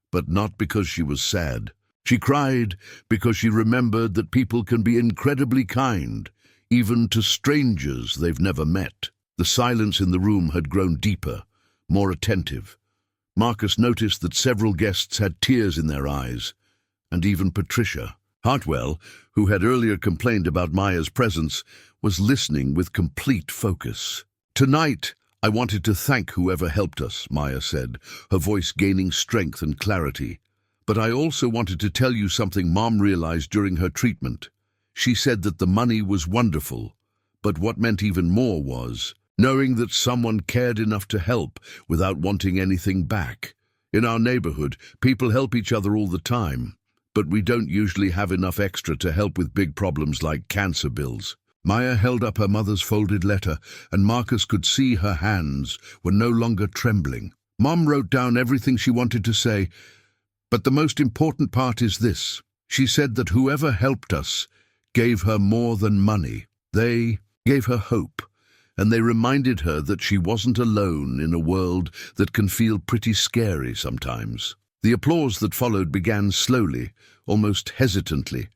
but not because she was sad. She cried because she remembered that people can be incredibly kind, even to strangers they've never met. The silence in the room had grown deeper, more attentive. Marcus noticed that several guests had tears in their eyes, and even Patricia. Hartwell, who had earlier complained about Maya's presence, was listening with complete focus. "Tonight, I wanted to thank whoever helped us," Maya said, her voice gaining strength and clarity. "But I also wanted to tell you something Mom realized during her treatment. She said that the money was wonderful, but what meant even more was knowing that someone cared enough to help without wanting anything back. In our neighborhood, people help each other all the time, but we don't usually have enough extra to help with big problems like cancer bills." Maya held up her mother's folded letter, and Marcus could see her hands were no longer trembling. Mom wrote down everything she wanted to say, but the most important part is this. She said that whoever helped us gave her more than money. They gave her hope, and they reminded her that she wasn't alone in a world that can feel pretty scary sometimes. The applause that followed began slowly, almost hesitantly,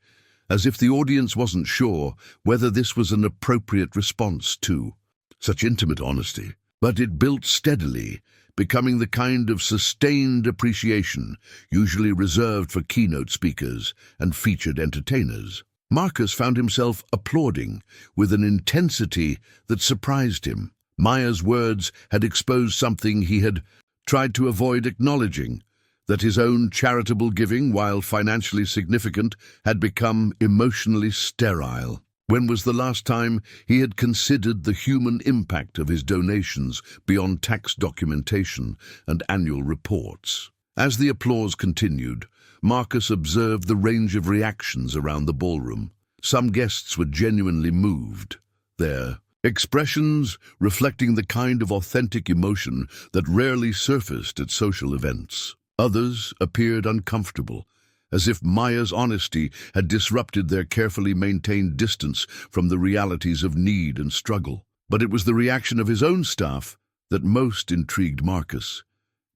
as if the audience wasn't sure whether this was an appropriate response to such intimate honesty. But it built steadily, becoming the kind of sustained appreciation usually reserved for keynote speakers and featured entertainers. Marcus found himself applauding with an intensity that surprised him. Maya's words had exposed something he had tried to avoid acknowledging, that his own charitable giving, while financially significant, had become emotionally sterile. When was the last time he had considered the human impact of his donations beyond tax documentation and annual reports? As the applause continued, Marcus observed the range of reactions around the ballroom. Some guests were genuinely moved, their expressions reflecting the kind of authentic emotion that rarely surfaced at social events. Others appeared uncomfortable, as if Maya's honesty had disrupted their carefully maintained distance from the realities of need and struggle. But it was the reaction of his own staff that most intrigued Marcus.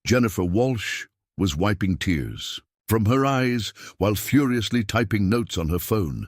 Jennifer Walsh was wiping tears from her eyes while furiously typing notes on her phone.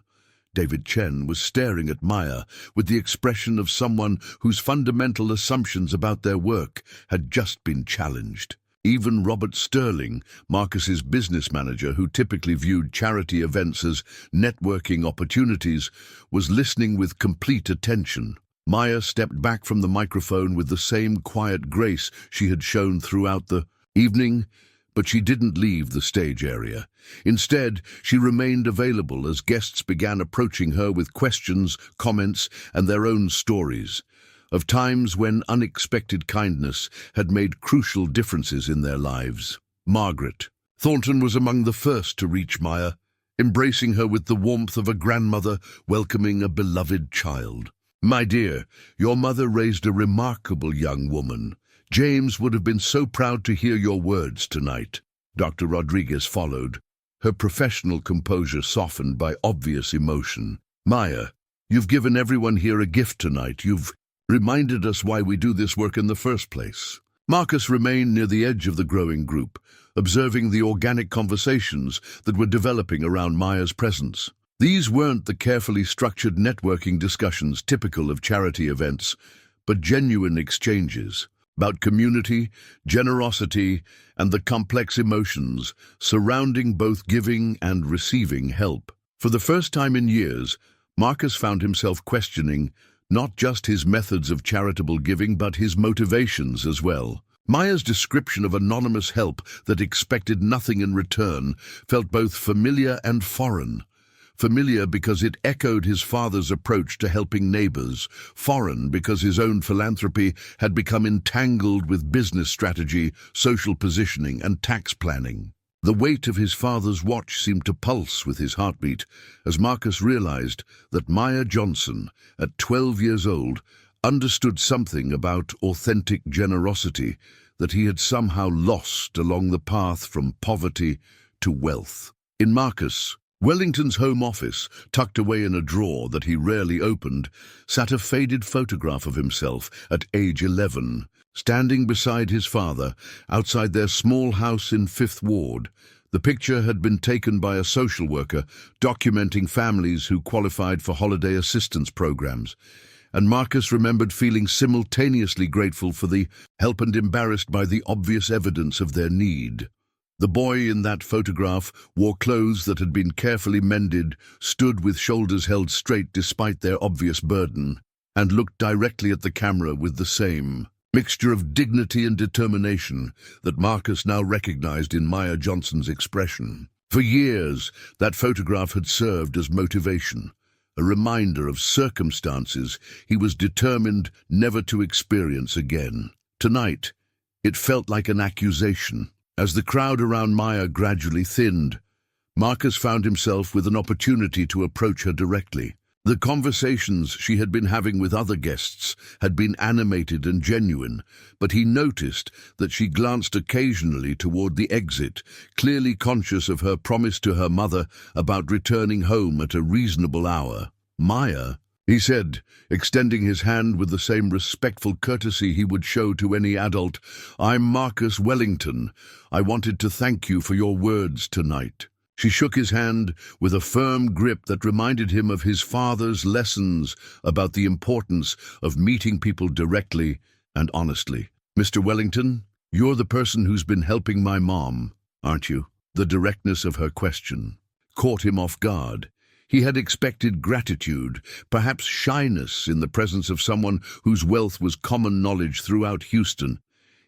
David Chen was staring at Maya with the expression of someone whose fundamental assumptions about their work had just been challenged. Even Robert Sterling, Marcus's business manager, who typically viewed charity events as networking opportunities, was listening with complete attention. Maya stepped back from the microphone with the same quiet grace she had shown throughout the evening, but she didn't leave the stage area. Instead, she remained available as guests began approaching her with questions, comments, and their own stories of times when unexpected kindness had made crucial differences in their lives. Margaret Thornton was among the first to reach Maya, embracing her with the warmth of a grandmother welcoming a beloved child. "My dear, your mother raised a remarkable young woman. James would have been so proud to hear your words tonight." Dr. Rodriguez followed, her professional composure softened by obvious emotion. "Maya, you've given everyone here a gift tonight. You've reminded us why we do this work in the first place." Marcus remained near the edge of the growing group, observing the organic conversations that were developing around Maya's presence. These weren't the carefully structured networking discussions typical of charity events, but genuine exchanges about community, generosity, and the complex emotions surrounding both giving and receiving help. For the first time in years, Marcus found himself questioning not just his methods of charitable giving, but his motivations as well. Maya's description of anonymous help that expected nothing in return felt both familiar and foreign. Familiar because it echoed his father's approach to helping neighbors, foreign because his own philanthropy had become entangled with business strategy, social positioning, and tax planning. The weight of his father's watch seemed to pulse with his heartbeat as Marcus realized that Maya Johnson, at 12 years old, understood something about authentic generosity that he had somehow lost along the path from poverty to wealth. In Marcus, Wellington's home office, tucked away in a drawer that he rarely opened, sat a faded photograph of himself at age 11, standing beside his father outside their small house in Fifth Ward. The picture had been taken by a social worker documenting families who qualified for holiday assistance programs, and Marcus remembered feeling simultaneously grateful for the help and embarrassed by the obvious evidence of their need. The boy in that photograph wore clothes that had been carefully mended, stood with shoulders held straight despite their obvious burden, and looked directly at the camera with the same mixture of dignity and determination that Marcus now recognized in Maya Johnson's expression. For years, that photograph had served as motivation, a reminder of circumstances he was determined never to experience again. Tonight, it felt like an accusation. As the crowd around Maya gradually thinned, Marcus found himself with an opportunity to approach her directly. The conversations she had been having with other guests had been animated and genuine, but he noticed that she glanced occasionally toward the exit, clearly conscious of her promise to her mother about returning home at a reasonable hour. "Maya," he said, extending his hand with the same respectful courtesy he would show to any adult, "I'm Marcus Wellington. I wanted to thank you for your words tonight." She shook his hand with a firm grip that reminded him of his father's lessons about the importance of meeting people directly and honestly. "Mr. Wellington, you're the person who's been helping my mom, aren't you?" The directness of her question caught him off guard. He had expected gratitude, perhaps shyness in the presence of someone whose wealth was common knowledge throughout Houston.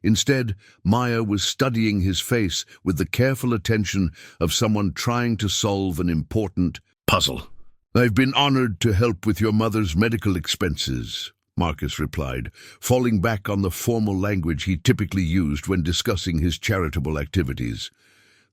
Instead, Maya was studying his face with the careful attention of someone trying to solve an important puzzle. "I've been honored to help with your mother's medical expenses," Marcus replied, falling back on the formal language he typically used when discussing his charitable activities.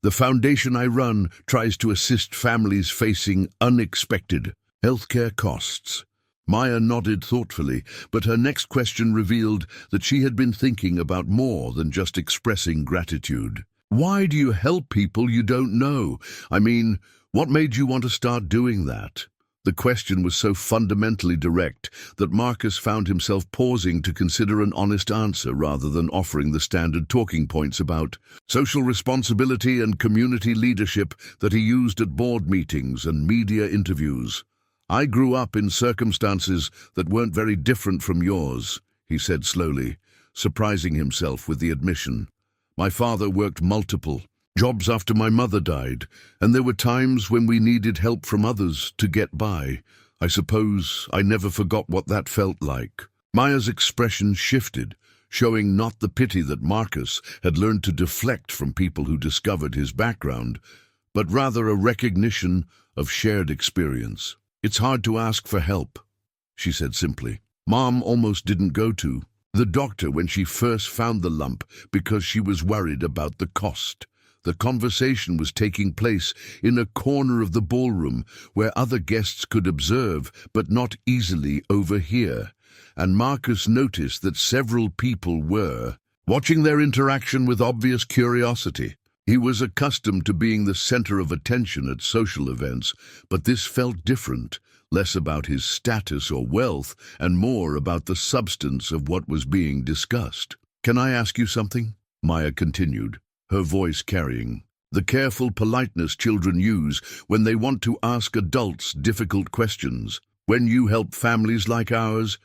"The foundation I run tries to assist families facing unexpected healthcare costs." Maya nodded thoughtfully, but her next question revealed that she had been thinking about more than just expressing gratitude. "Why do you help people you don't know? I mean, what made you want to start doing that?" The question was so fundamentally direct that Marcus found himself pausing to consider an honest answer rather than offering the standard talking points about social responsibility and community leadership that he used at board meetings and media interviews. "I grew up in circumstances that weren't very different from yours," he said slowly, surprising himself with the admission. "My father worked multiple jobs after my mother died, and there were times when we needed help from others to get by. I suppose I never forgot what that felt like." Maya's expression shifted, showing not the pity that Marcus had learned to deflect from people who discovered his background, but rather a recognition of shared experience. "It's hard to ask for help," she said simply. "Mom almost didn't go to the doctor when she first found the lump because she was worried about the cost. The conversation was taking place in a corner of the ballroom where other guests could observe but not easily overhear, and Marcus noticed that several people were watching their interaction with obvious curiosity. He was accustomed to being the center of attention at social events, but this felt different, less about his status or wealth and more about the substance of what was being discussed. "Can I ask you something?" Maya continued, her voice carrying the careful politeness children use when they want to ask adults difficult questions. "When you help families like ours,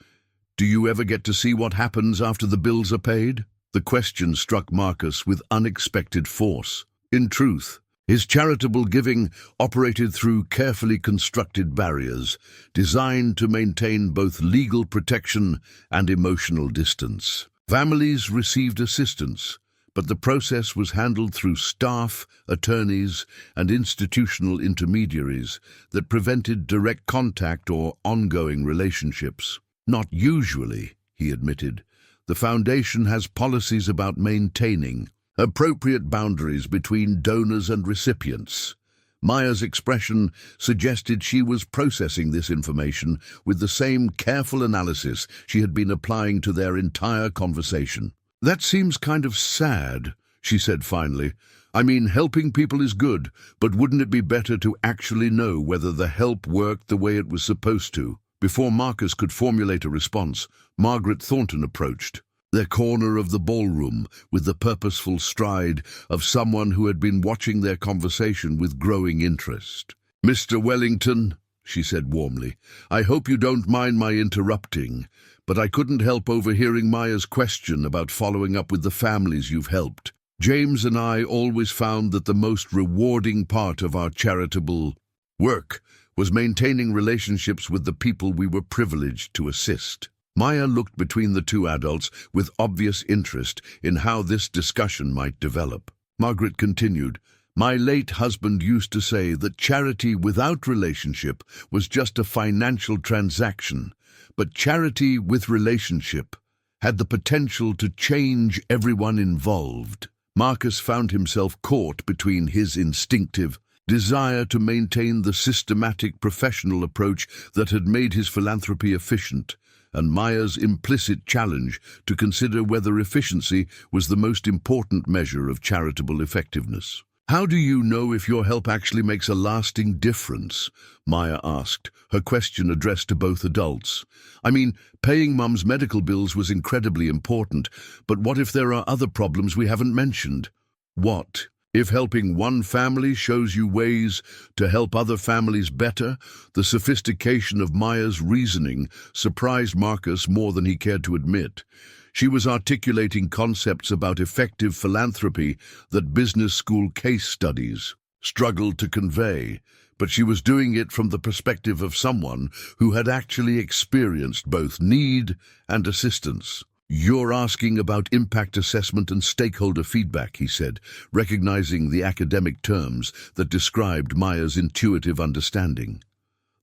do you ever get to see what happens after the bills are paid?" The question struck Marcus with unexpected force. In truth, his charitable giving operated through carefully constructed barriers, designed to maintain both legal protection and emotional distance. Families received assistance, but the process was handled through staff, attorneys, and institutional intermediaries that prevented direct contact or ongoing relationships. "Not usually," he admitted. "The Foundation has policies about maintaining appropriate boundaries between donors and recipients." Maya's expression suggested she was processing this information with the same careful analysis she had been applying to their entire conversation. "That seems kind of sad," she said finally. "I mean, helping people is good, but wouldn't it be better to actually know whether the help worked the way it was supposed to?" Before Marcus could formulate a response, Margaret Thornton approached, their corner of the ballroom with the purposeful stride of someone who had been watching their conversation with growing interest. "Mr. Wellington," she said warmly, "I hope you don't mind my interrupting, but I couldn't help overhearing Maya's question about following up with the families you've helped. James and I always found that the most rewarding part of our charitable work was maintaining relationships with the people we were privileged to assist." Maya looked between the two adults with obvious interest in how this discussion might develop. Margaret continued, "My late husband used to say that charity without relationship was just a financial transaction, but charity with relationship had the potential to change everyone involved." Marcus found himself caught between his instinctive desire to maintain the systematic professional approach that had made his philanthropy efficient, and Maya's implicit challenge to consider whether efficiency was the most important measure of charitable effectiveness. "How do you know if your help actually makes a lasting difference?" Maya asked, her question addressed to both adults. "I mean, paying Mum's medical bills was incredibly important, but what if there are other problems we haven't mentioned? What if helping one family shows you ways to help other families better?" The sophistication of Maya's reasoning surprised Marcus more than he cared to admit. She was articulating concepts about effective philanthropy that business school case studies struggled to convey, but she was doing it from the perspective of someone who had actually experienced both need and assistance. "You're asking about impact assessment and stakeholder feedback," he said, recognizing the academic terms that described Maya's intuitive understanding.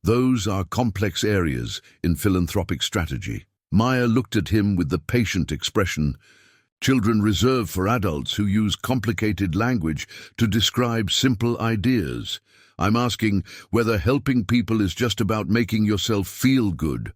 "Those are complex areas in philanthropic strategy." Maya looked at him with the patient expression children reserve for adults who use complicated language to describe simple ideas. "I'm asking whether helping people is just about making yourself feel good,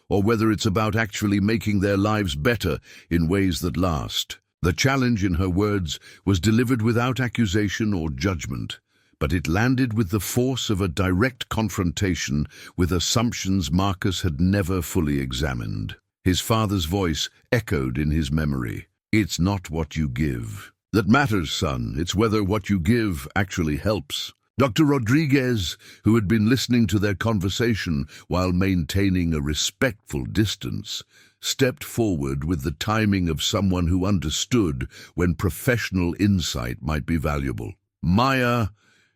or whether it's about actually making their lives better in ways that last." The challenge, in her words, was delivered without accusation or judgment, but it landed with the force of a direct confrontation with assumptions Marcus had never fully examined. His father's voice echoed in his memory. "It's not what you give that matters, son. It's whether what you give actually helps." Dr. Rodriguez, who had been listening to their conversation while maintaining a respectful distance, stepped forward with the timing of someone who understood when professional insight might be valuable. "Maya,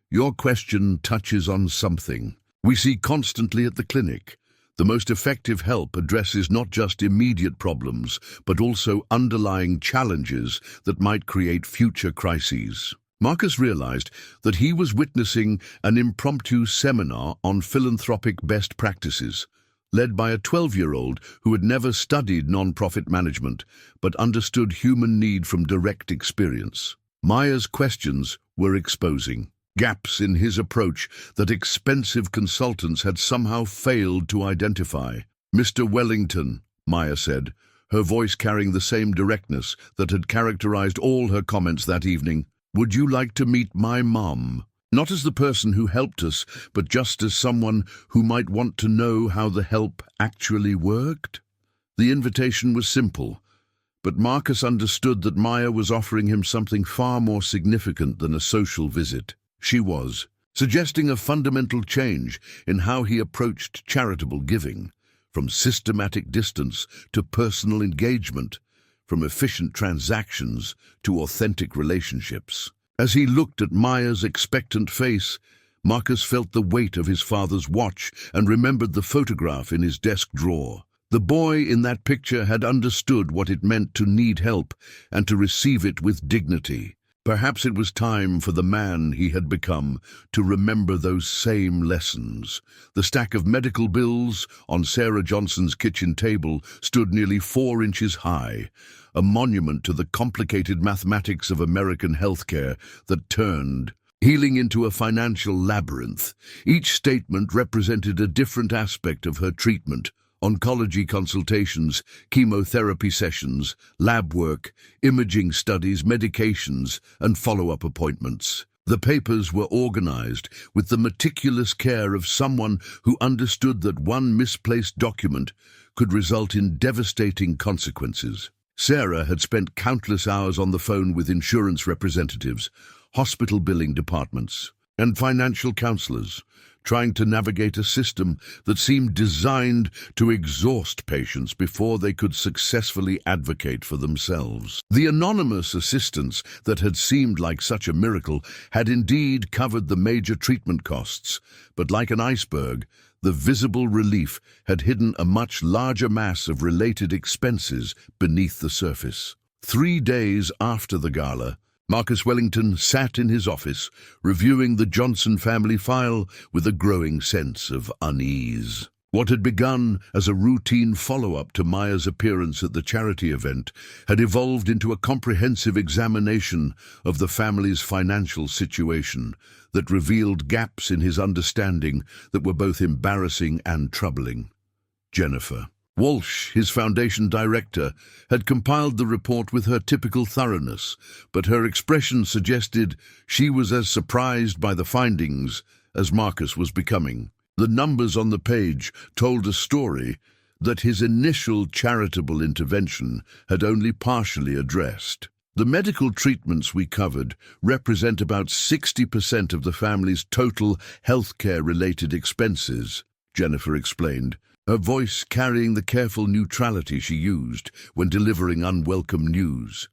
your question touches on something we see constantly at the clinic. The most effective help addresses not just immediate problems, but also underlying challenges that might create future crises." Marcus realized that he was witnessing an impromptu seminar on philanthropic best practices, led by a 12-year-old who had never studied nonprofit management, but understood human need from direct experience. Maya's questions were exposing gaps in his approach that expensive consultants had somehow failed to identify. "Mr. Wellington," Maya said, her voice carrying the same directness that had characterized all her comments that evening, "would you like to meet my mom? Not as the person who helped us, but just as someone who might want to know how the help actually worked?" The invitation was simple, but Marcus understood that Maya was offering him something far more significant than a social visit. She was suggesting a fundamental change in how he approached charitable giving, from systematic distance to personal engagement, from efficient transactions to authentic relationships. As he looked at Maya's expectant face, Marcus felt the weight of his father's watch and remembered the photograph in his desk drawer. The boy in that picture had understood what it meant to need help and to receive it with dignity. Perhaps it was time for the man he had become to remember those same lessons. The stack of medical bills on Sarah Johnson's kitchen table stood nearly 4 inches high, a monument to the complicated mathematics of American healthcare that turned healing into a financial labyrinth. Each statement represented a different aspect of her treatment: oncology consultations, chemotherapy sessions, lab work, imaging studies, medications, and follow-up appointments. The papers were organized with the meticulous care of someone who understood that one misplaced document could result in devastating consequences. Sarah had spent countless hours on the phone with insurance representatives, hospital billing departments, and financial counselors, trying to navigate a system that seemed designed to exhaust patients before they could successfully advocate for themselves. The anonymous assistance that had seemed like such a miracle had indeed covered the major treatment costs, but like an iceberg, the visible relief had hidden a much larger mass of related expenses beneath the surface. 3 days after the gala, Marcus Wellington sat in his office, reviewing the Johnson family file with a growing sense of unease. What had begun as a routine follow-up to Maya's appearance at the charity event had evolved into a comprehensive examination of the family's financial situation that revealed gaps in his understanding that were both embarrassing and troubling. Jennifer Walsh, his foundation director, had compiled the report with her typical thoroughness, but her expression suggested she was as surprised by the findings as Marcus was becoming. The numbers on the page told a story that his initial charitable intervention had only partially addressed. "The medical treatments we covered represent about 60% of the family's total healthcare-related expenses," Jennifer explained, her voice carrying the careful neutrality she used when delivering unwelcome news.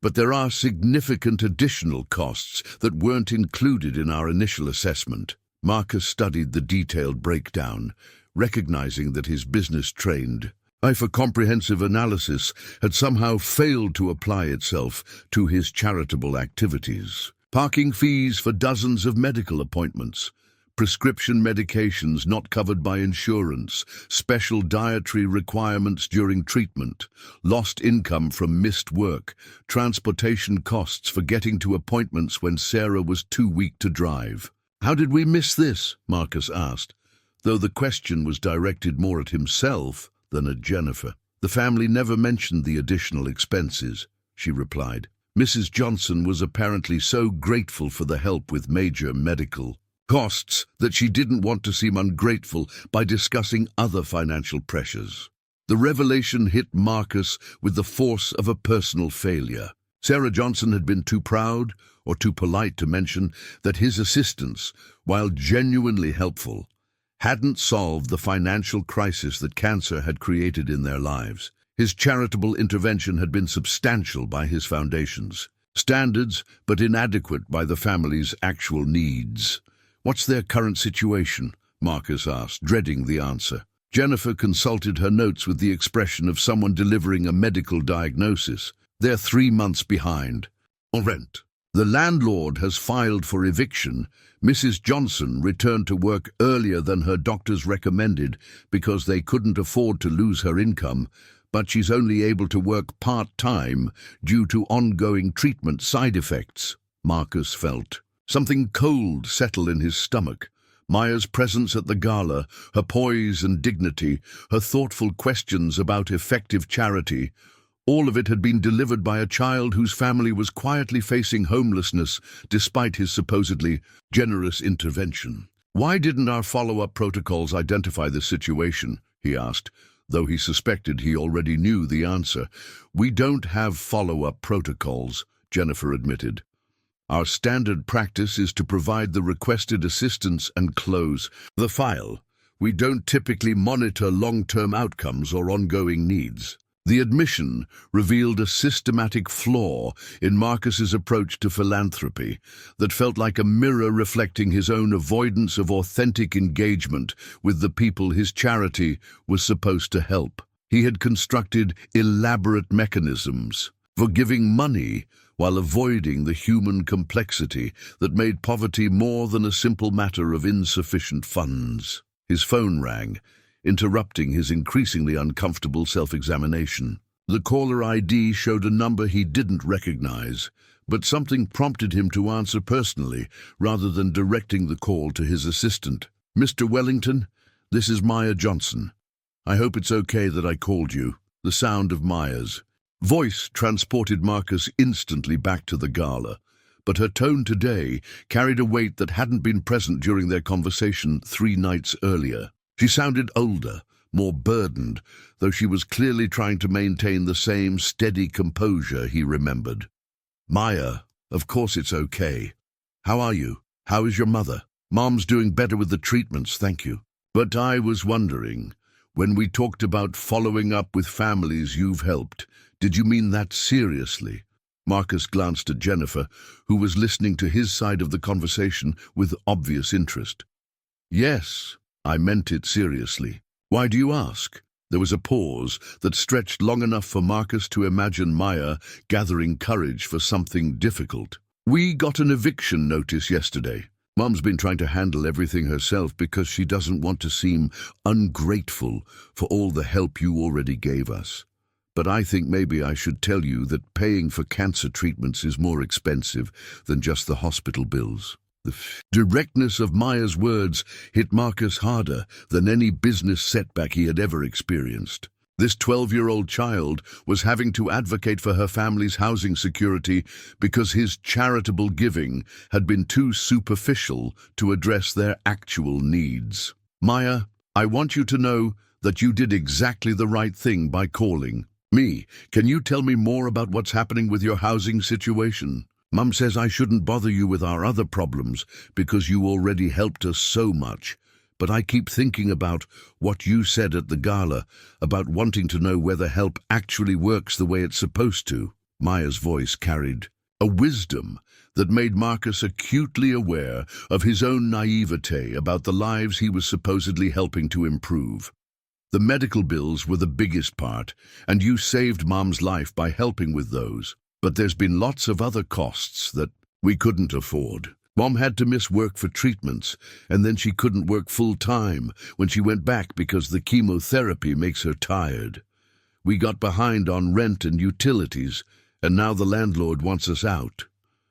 "But there are significant additional costs that weren't included in our initial assessment." Marcus studied the detailed breakdown, recognizing that his business-trained eye for comprehensive analysis had somehow failed to apply itself to his charitable activities. Parking fees for dozens of medical appointments, prescription medications not covered by insurance, special dietary requirements during treatment, lost income from missed work, transportation costs for getting to appointments when Sarah was too weak to drive. "How did we miss this?" Marcus asked, though the question was directed more at himself than at Jennifer. "The family never mentioned the additional expenses," she replied. "Mrs. Johnson was apparently so grateful for the help with major medical costs that she didn't want to seem ungrateful by discussing other financial pressures." The revelation hit Marcus with the force of a personal failure. Sarah Johnson had been too proud or too polite to mention that his assistance, while genuinely helpful, hadn't solved the financial crisis that cancer had created in their lives. His charitable intervention had been substantial by his foundation's standards, but inadequate by the family's actual needs. "What's their current situation?" Marcus asked, dreading the answer. Jennifer consulted her notes with the expression of someone delivering a medical diagnosis. "They're 3 months behind on rent. The landlord has filed for eviction. Mrs. Johnson returned to work earlier than her doctors recommended because they couldn't afford to lose her income, but she's only able to work part-time due to ongoing treatment side effects. Marcus felt something cold settle in his stomach. Maya's presence at the gala, her poise and dignity, her thoughtful questions about effective charity, all of it had been delivered by a child whose family was quietly facing homelessness despite his supposedly generous intervention. "Why didn't our follow-up protocols identify this situation?" he asked, though he suspected he already knew the answer. "We don't have follow-up protocols," Jennifer admitted. "Our standard practice is to provide the requested assistance and close the file. We don't typically monitor long-term outcomes or ongoing needs." The admission revealed a systematic flaw in Marcus's approach to philanthropy that felt like a mirror reflecting his own avoidance of authentic engagement with the people his charity was supposed to help. He had constructed elaborate mechanisms for giving money while avoiding the human complexity that made poverty more than a simple matter of insufficient funds. His phone rang, interrupting his increasingly uncomfortable self-examination. The caller ID showed a number he didn't recognize, but something prompted him to answer personally rather than directing the call to his assistant. "Mr. Wellington, this is Maya Johnson. I hope it's okay that I called you." The sound of Maya's voice transported Marcus instantly back to the gala, but her tone today carried a weight that hadn't been present during their conversation 3 nights earlier. She sounded older, more burdened, though she was clearly trying to maintain the same steady composure he remembered. "Maya, of course it's okay. How are you? How is your mother?" "Mom's doing better with the treatments, thank you. But I was wondering, when we talked about following up with families you've helped, did you mean that seriously?" Marcus glanced at Jennifer, who was listening to his side of the conversation with obvious interest. "Yes, I meant it seriously. Why do you ask?" There was a pause that stretched long enough for Marcus to imagine Maya gathering courage for something difficult. "We got an eviction notice yesterday. Mom's been trying to handle everything herself because she doesn't want to seem ungrateful for all the help you already gave us. But I think maybe I should tell you that paying for cancer treatments is more expensive than just the hospital bills." The directness of Maya's words hit Marcus harder than any business setback he had ever experienced. This 12-year-old child was having to advocate for her family's housing security because his charitable giving had been too superficial to address their actual needs. "Maya, I want you to know that you did exactly the right thing by calling me. Can you tell me more about what's happening with your housing situation? Mum says I shouldn't bother you with our other problems because you already helped us so much. But I keep thinking about what you said at the gala, about wanting to know whether help actually works the way it's supposed to." Maya's voice carried a wisdom that made Marcus acutely aware of his own naivete about the lives he was supposedly helping to improve. "The medical bills were the biggest part, and you saved Mom's life by helping with those. But there's been lots of other costs that we couldn't afford. Mom had to miss work for treatments, and then she couldn't work full-time when she went back because the chemotherapy makes her tired. We got behind on rent and utilities, and now the landlord wants us out."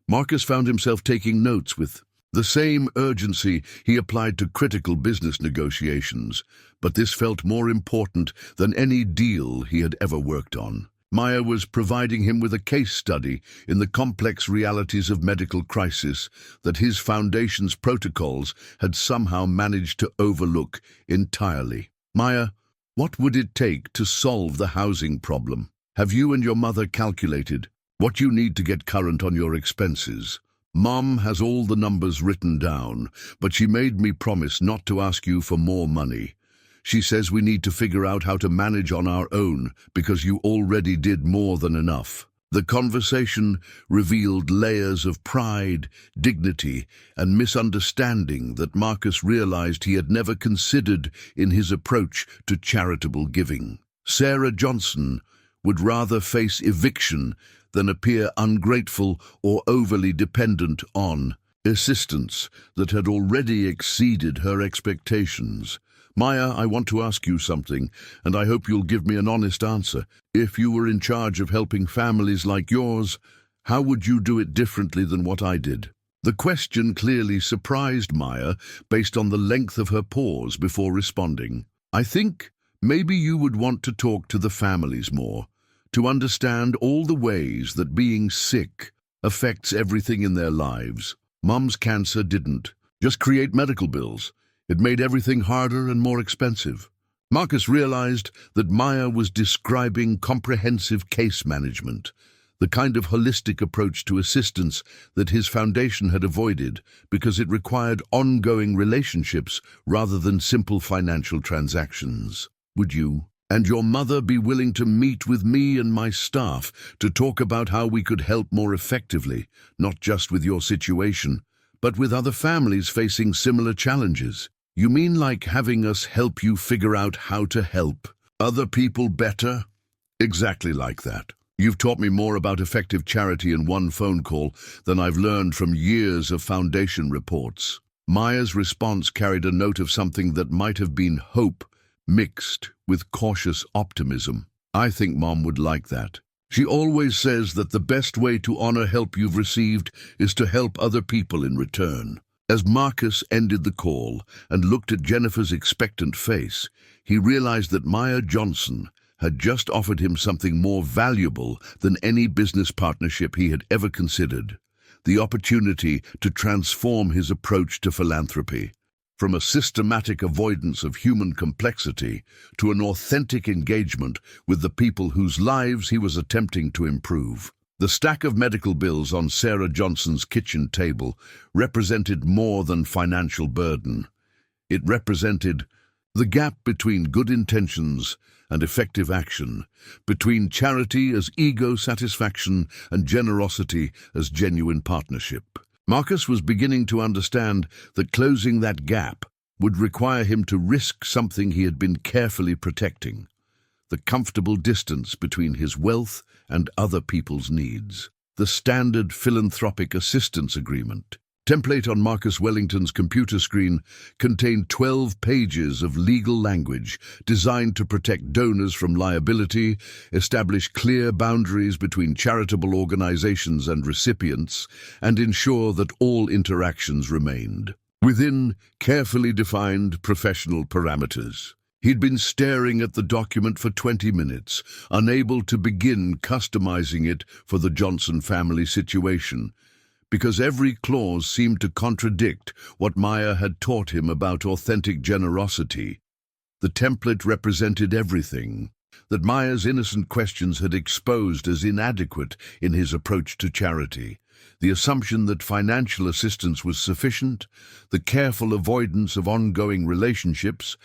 Marcus found himself taking notes with the same urgency he applied to critical business negotiations, but this felt more important than any deal he had ever worked on. Maya was providing him with a case study in the complex realities of medical crisis that his foundation's protocols had somehow managed to overlook entirely. "Maya, what would it take to solve the housing problem? Have you and your mother calculated what you need to get current on your expenses? Mom has all the numbers written down, but she made me promise not to ask you for more money. She says we need to figure out how to manage on our own because you already did more than enough." The conversation revealed layers of pride, dignity, and misunderstanding that Marcus realized he had never considered in his approach to charitable giving. Sarah Johnson would rather face eviction than appear ungrateful or overly dependent on assistance that had already exceeded her expectations. Maya, I want to ask you something, and I hope you'll give me an honest answer. If you were in charge of helping families like yours, how would you do it differently than what I did?" The question clearly surprised Maya based on the length of her pause before responding. "I think maybe you would want to talk to the families more, to understand all the ways that being sick affects everything in their lives. Mum's cancer didn't just create medical bills. It made everything harder and more expensive." Marcus realized that Maya was describing comprehensive case management, the kind of holistic approach to assistance that his foundation had avoided because it required ongoing relationships rather than simple financial transactions. "Would you and your mother be willing to meet with me and my staff to talk about how we could help more effectively, not just with your situation, but with other families facing similar challenges?" "You mean like having us help you figure out how to help other people better?" "Exactly like that. You've taught me more about effective charity in one phone call than I've learned from years of foundation reports." Maya's response carried a note of something that might have been hope mixed with cautious optimism. "I think Mom would like that. She always says that the best way to honor help you've received is to help other people in return." As Marcus ended the call and looked at Jennifer's expectant face, he realized that Maya Johnson had just offered him something more valuable than any business partnership he had ever considered: the opportunity to transform his approach to philanthropy, from a systematic avoidance of human complexity to an authentic engagement with the people whose lives he was attempting to improve. The stack of medical bills on Sarah Johnson's kitchen table represented more than financial burden. It represented the gap between good intentions and effective action, between charity as ego satisfaction and generosity as genuine partnership. Marcus was beginning to understand that closing that gap would require him to risk something he had been carefully protecting: the comfortable distance between his wealth and other people's needs. The standard philanthropic assistance agreement, template on Marcus Wellington's computer screen, contained 12 pages of legal language designed to protect donors from liability, establish clear boundaries between charitable organizations and recipients, and ensure that all interactions remained within carefully defined professional parameters. He'd been staring at the document for 20 minutes, unable to begin customizing it for the Johnson family situation, because every clause seemed to contradict what Maya had taught him about authentic generosity. The template represented everything that Maya's innocent questions had exposed as inadequate in his approach to charity: the assumption that financial assistance was sufficient, the careful avoidance of ongoing relationships,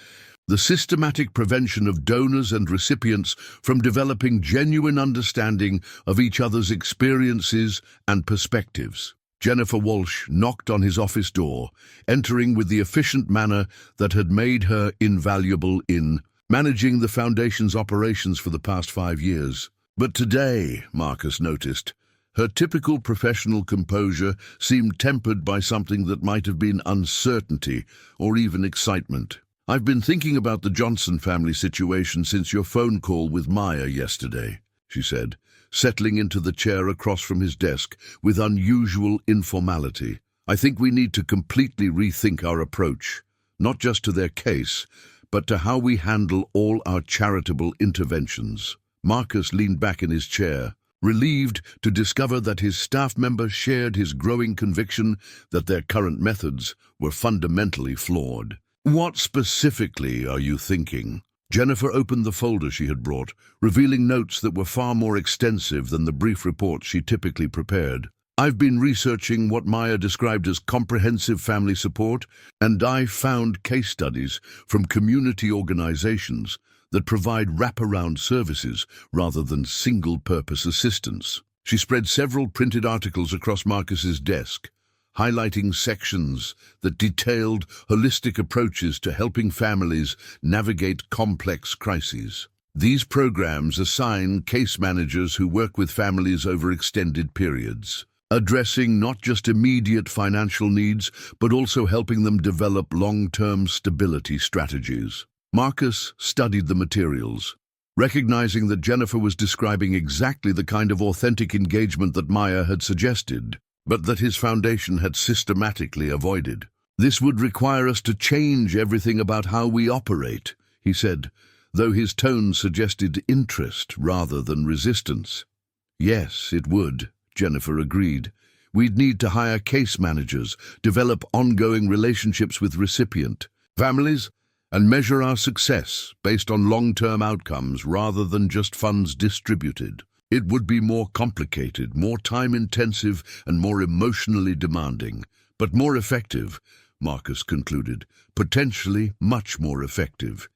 the systematic prevention of donors and recipients from developing genuine understanding of each other's experiences and perspectives. Jennifer Walsh knocked on his office door, entering with the efficient manner that had made her invaluable in managing the Foundation's operations for the past 5 years. But today, Marcus noticed, her typical professional composure seemed tempered by something that might have been uncertainty or even excitement. "I've been thinking about the Johnson family situation since your phone call with Maya yesterday," she said, settling into the chair across from his desk with unusual informality. "I think we need to completely rethink our approach, not just to their case, but to how we handle all our charitable interventions." Marcus leaned back in his chair, relieved to discover that his staff members shared his growing conviction that their current methods were fundamentally flawed. "What specifically are you thinking?" Jennifer opened the folder she had brought, revealing notes that were far more extensive than the brief reports she typically prepared. "I've been researching what Maya described as comprehensive family support, and I found case studies from community organizations that provide wraparound services rather than single-purpose assistance." She spread several printed articles across Marcus's desk, highlighting sections that detailed holistic approaches to helping families navigate complex crises. These programs assign case managers who work with families over extended periods, addressing not just immediate financial needs, but also helping them develop long-term stability strategies. Marcus studied the materials, recognizing that Jennifer was describing exactly the kind of authentic engagement that Maya had suggested, but that his foundation had systematically avoided. "This would require us to change everything about how we operate," he said, though his tone suggested interest rather than resistance. "Yes, it would," Jennifer agreed. "We'd need to hire case managers, develop ongoing relationships with recipient families, and measure our success based on long-term outcomes rather than just funds distributed. It would be more complicated, more time-intensive, and more emotionally demanding, but more effective," Marcus concluded, "potentially much more effective.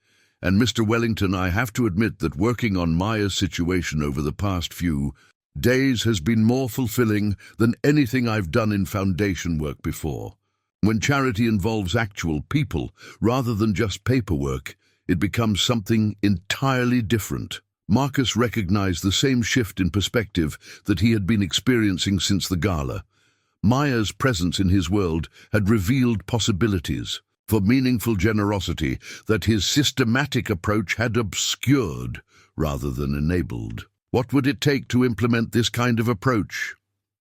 And Mr. Wellington, I have to admit that working on Maya's situation over the past few days has been more fulfilling than anything I've done in foundation work before. When charity involves actual people, rather than just paperwork, it becomes something entirely different." Marcus recognized the same shift in perspective that he had been experiencing since the gala. Maya's presence in his world had revealed possibilities for meaningful generosity that his systematic approach had obscured rather than enabled. "What would it take to implement this kind of approach?"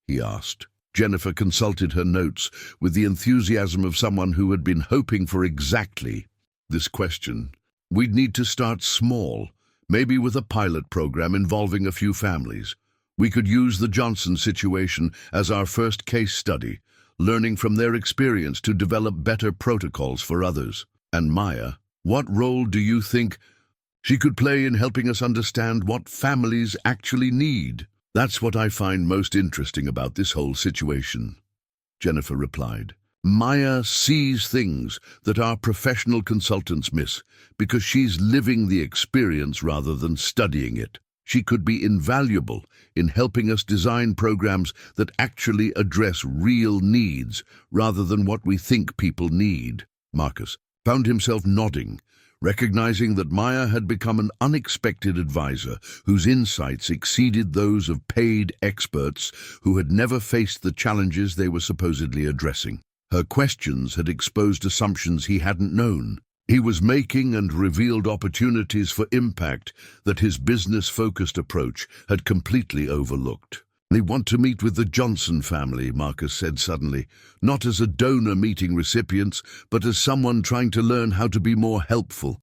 he asked. Jennifer consulted her notes with the enthusiasm of someone who had been hoping for exactly this question. "We'd need to start small, maybe with a pilot program involving a few families. We could use the Johnson situation as our first case study, learning from their experience to develop better protocols for others." "And Maya, what role do you think she could play in helping us understand what families actually need?" "That's what I find most interesting about this whole situation," Jennifer replied. "Maya sees things that our professional consultants miss because she's living the experience rather than studying it. She could be invaluable in helping us design programs that actually address real needs rather than what we think people need." Marcus found himself nodding, recognizing that Maya had become an unexpected advisor whose insights exceeded those of paid experts who had never faced the challenges they were supposedly addressing. Her questions had exposed assumptions he hadn't known. He was making and revealed opportunities for impact that his business-focused approach had completely overlooked. "They want to meet with the Johnson family," Marcus said suddenly, "not as a donor meeting recipients, but as someone trying to learn how to be more helpful.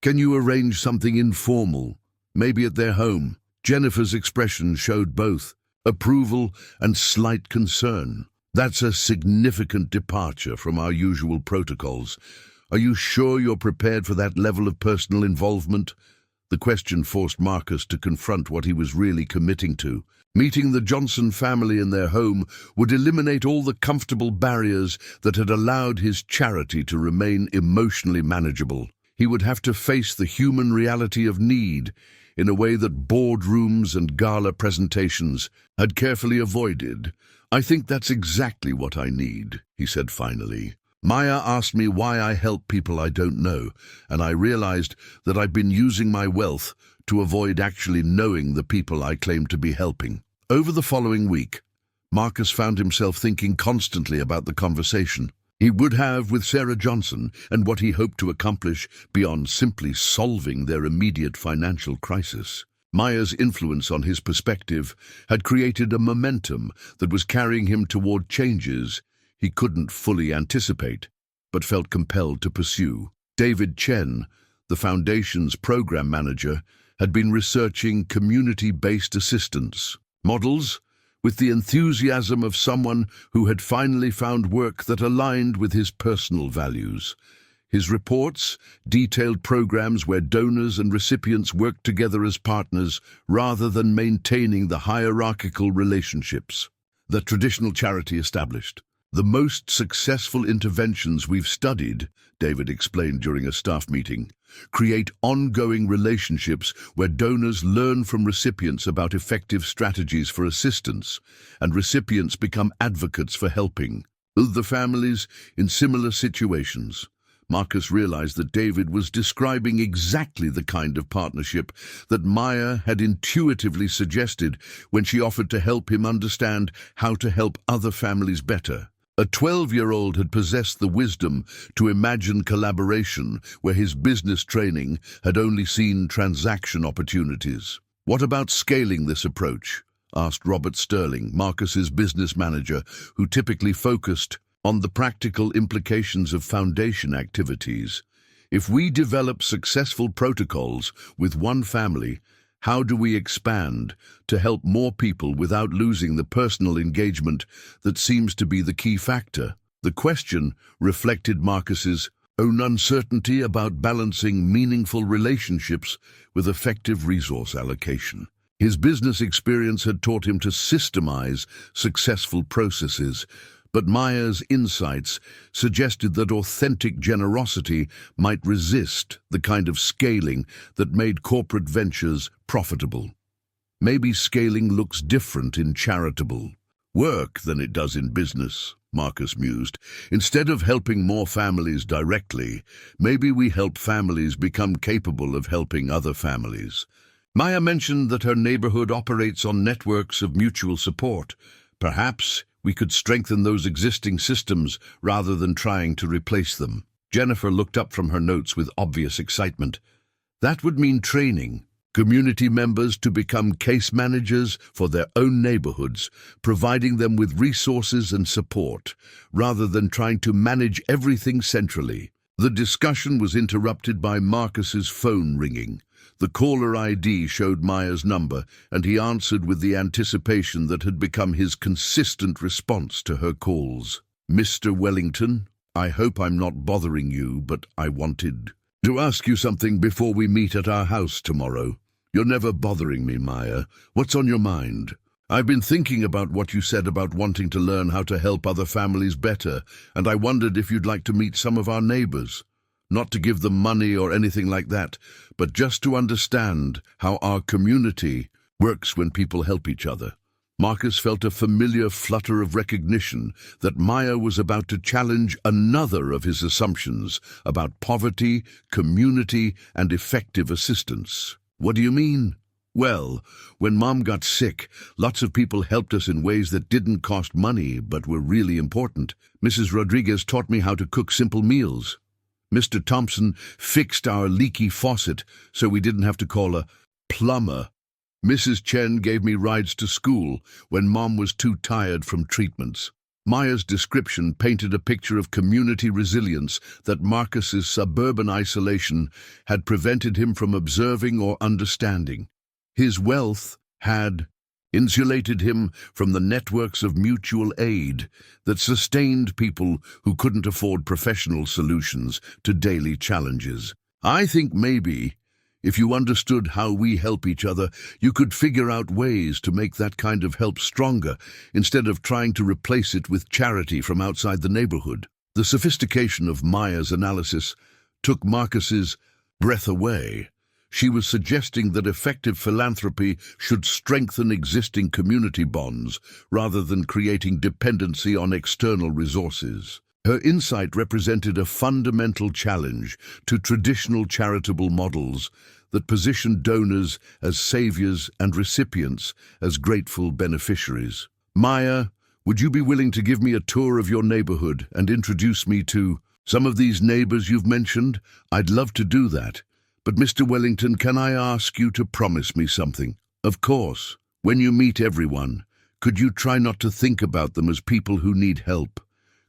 Can you arrange something informal, maybe at their home?" Jennifer's expression showed both approval and slight concern. "That's a significant departure from our usual protocols. Are you sure you're prepared for that level of personal involvement?" The question forced Marcus to confront what he was really committing to. Meeting the Johnson family in their home would eliminate all the comfortable barriers that had allowed his charity to remain emotionally manageable. He would have to face the human reality of need in a way that boardrooms and gala presentations had carefully avoided. "I think that's exactly what I need," he said finally. "Maya asked me why I help people I don't know, and I realized that I've been using my wealth to avoid actually knowing the people I claim to be helping." Over the following week, Marcus found himself thinking constantly about the conversation he would have with Sarah Johnson and what he hoped to accomplish beyond simply solving their immediate financial crisis. Maya's influence on his perspective had created a momentum that was carrying him toward changes he couldn't fully anticipate, but felt compelled to pursue. David Chen, the Foundation's program manager, had been researching community-based assistance models with the enthusiasm of someone who had finally found work that aligned with his personal values. His reports detailed programs where donors and recipients worked together as partners rather than maintaining the hierarchical relationships that traditional charity established. "The most successful interventions we've studied," David explained during a staff meeting, "create ongoing relationships where donors learn from recipients about effective strategies for assistance, and recipients become advocates for helping the families in similar situations." Marcus realized that David was describing exactly the kind of partnership that Maya had intuitively suggested when she offered to help him understand how to help other families better. A 12-year-old had possessed the wisdom to imagine collaboration where his business training had only seen transaction opportunities. "What about scaling this approach?" asked Robert Sterling, Marcus's business manager, who typically focused on the practical implications of foundation activities. "If we develop successful protocols with one family, how do we expand to help more people without losing the personal engagement that seems to be the key factor?" The question reflected Marcus's own uncertainty about balancing meaningful relationships with effective resource allocation. His business experience had taught him to systemize successful processes, but Maya's insights suggested that authentic generosity might resist the kind of scaling that made corporate ventures profitable. "Maybe scaling looks different in charitable work than it does in business," Marcus mused. "Instead of helping more families directly, maybe we help families become capable of helping other families." Maya mentioned that her neighborhood operates on networks of mutual support. "Perhaps we could strengthen those existing systems rather than trying to replace them." Jennifer looked up from her notes with obvious excitement. "That would mean training community members to become case managers for their own neighborhoods, providing them with resources and support, rather than trying to manage everything centrally." The discussion was interrupted by Marcus's phone ringing. The caller ID showed Maya's number, and he answered with the anticipation that had become his consistent response to her calls. "Mr. Wellington, I hope I'm not bothering you, but I wanted to ask you something before we meet at our house tomorrow." "You're never bothering me, Maya. What's on your mind?" "I've been thinking about what you said about wanting to learn how to help other families better, and I wondered if you'd like to meet some of our neighbors. Not to give them money or anything like that, but just to understand how our community works when people help each other." Marcus felt a familiar flutter of recognition that Maya was about to challenge another of his assumptions about poverty, community, and effective assistance. "What do you mean?" "Well, when Mom got sick, lots of people helped us in ways that didn't cost money but were really important. Mrs. Rodriguez taught me how to cook simple meals. Mr. Thompson fixed our leaky faucet so we didn't have to call a plumber. Mrs. Chen gave me rides to school when Mom was too tired from treatments." Maya's description painted a picture of community resilience that Marcus's suburban isolation had prevented him from observing or understanding. His wealth had insulated him from the networks of mutual aid that sustained people who couldn't afford professional solutions to daily challenges. "I think maybe, if you understood how we help each other, you could figure out ways to make that kind of help stronger, instead of trying to replace it with charity from outside the neighborhood." The sophistication of Maya's analysis took Marcus's breath away. She was suggesting that effective philanthropy should strengthen existing community bonds rather than creating dependency on external resources. Her insight represented a fundamental challenge to traditional charitable models that position donors as saviors and recipients as grateful beneficiaries. "Maya, would you be willing to give me a tour of your neighborhood and introduce me to some of these neighbors you've mentioned?" "I'd love to do that. But Mr. Wellington, can I ask you to promise me something?" "Of course. When you meet everyone, could you try not to think about them as people who need help?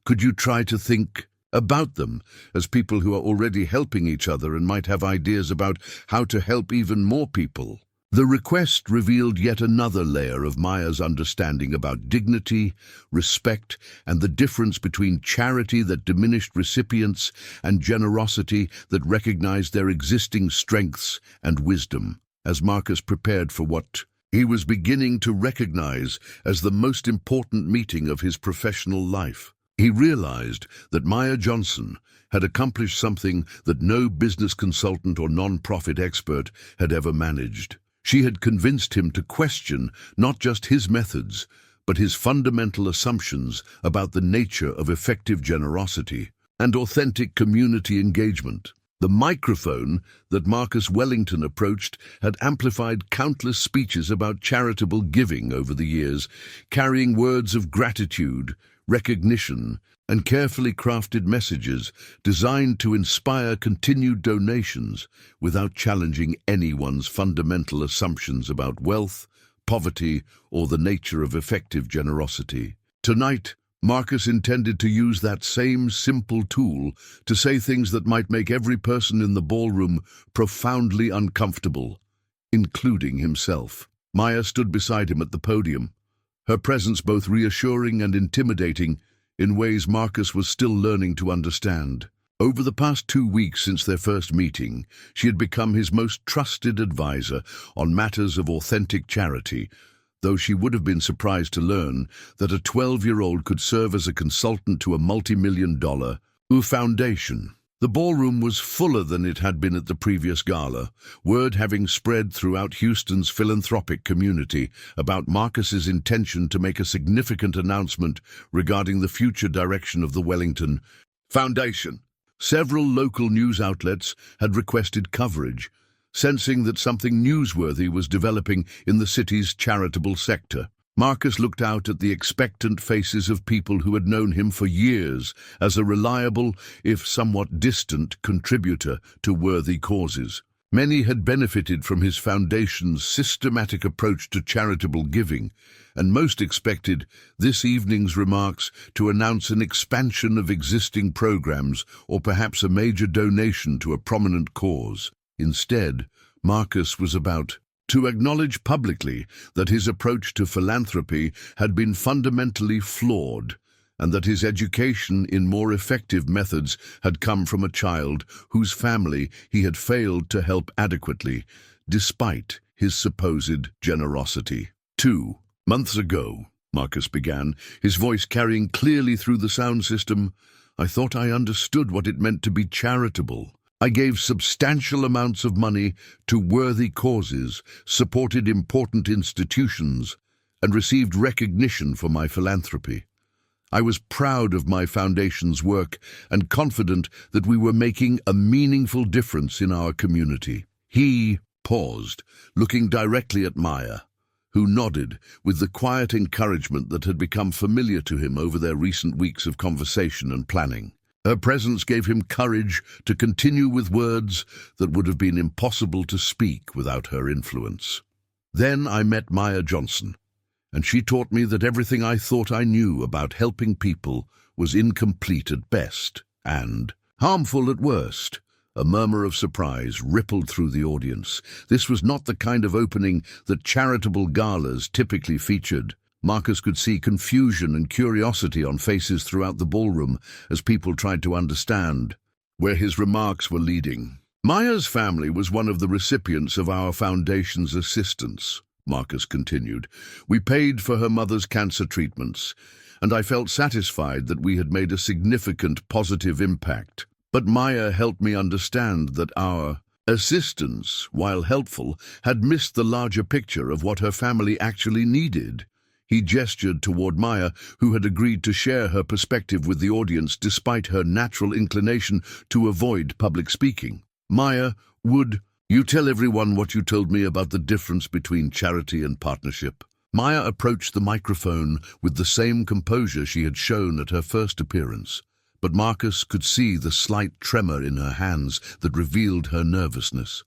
Could you try to think about them as people who are already helping each other and might have ideas about how to help even more people?" The request revealed yet another layer of Maya's understanding about dignity, respect, and the difference between charity that diminished recipients and generosity that recognized their existing strengths and wisdom. As Marcus prepared for what he was beginning to recognize as the most important meeting of his professional life, he realized that Maya Johnson had accomplished something that no business consultant or non-profit expert had ever managed. She had convinced him to question not just his methods, but his fundamental assumptions about the nature of effective generosity. and authentic community engagement. The microphone that Marcus Wellington approached had amplified countless speeches about charitable giving over the years, carrying words of gratitude, recognition, and carefully crafted messages designed to inspire continued donations without challenging anyone's fundamental assumptions about wealth, poverty, or the nature of effective generosity. Tonight, Marcus intended to use that same simple tool to say things that might make every person in the ballroom profoundly uncomfortable, including himself. Maya stood beside him at the podium, her presence both reassuring and intimidating in ways Marcus was still learning to understand. Over the past 2 weeks since their first meeting, she had become his most trusted advisor on matters of authentic charity, though she would have been surprised to learn that a 12-year-old could serve as a consultant to a multi-million-dollar foundation. The ballroom was fuller than it had been at the previous gala, word having spread throughout Houston's philanthropic community about Marcus's intention to make a significant announcement regarding the future direction of the Wellington Foundation. Several local news outlets had requested coverage, sensing that something newsworthy was developing in the city's charitable sector. Marcus looked out at the expectant faces of people who had known him for years as a reliable, if somewhat distant, contributor to worthy causes. Many had benefited from his foundation's systematic approach to charitable giving, and most expected this evening's remarks to announce an expansion of existing programs or perhaps a major donation to a prominent cause. Instead, Marcus was about to acknowledge publicly that his approach to philanthropy had been fundamentally flawed, and that his education in more effective methods had come from a child whose family he had failed to help adequately, despite his supposed generosity. 2 months ago, Marcus began, his voice carrying clearly through the sound system, I thought I understood what it meant to be charitable. I gave substantial amounts of money to worthy causes, supported important institutions, and received recognition for my philanthropy. I was proud of my foundation's work and confident that we were making a meaningful difference in our community. He paused, looking directly at Maya, who nodded with the quiet encouragement that had become familiar to him over their recent weeks of conversation and planning. Her presence gave him courage to continue with words that would have been impossible to speak without her influence. Then I met Maya Johnson, and she taught me that everything I thought I knew about helping people was incomplete at best and harmful at worst. A murmur of surprise rippled through the audience. This was not the kind of opening that charitable galas typically featured. Marcus could see confusion and curiosity on faces throughout the ballroom as people tried to understand where his remarks were leading. Maya's family was one of the recipients of our foundation's assistance, Marcus continued. We paid for her mother's cancer treatments, and I felt satisfied that we had made a significant positive impact. But Maya helped me understand that our assistance, while helpful, had missed the larger picture of what her family actually needed. He gestured toward Maya, who had agreed to share her perspective with the audience despite her natural inclination to avoid public speaking. Maya, would you tell everyone what you told me about the difference between charity and partnership? Maya approached the microphone with the same composure she had shown at her first appearance, but Marcus could see the slight tremor in her hands that revealed her nervousness.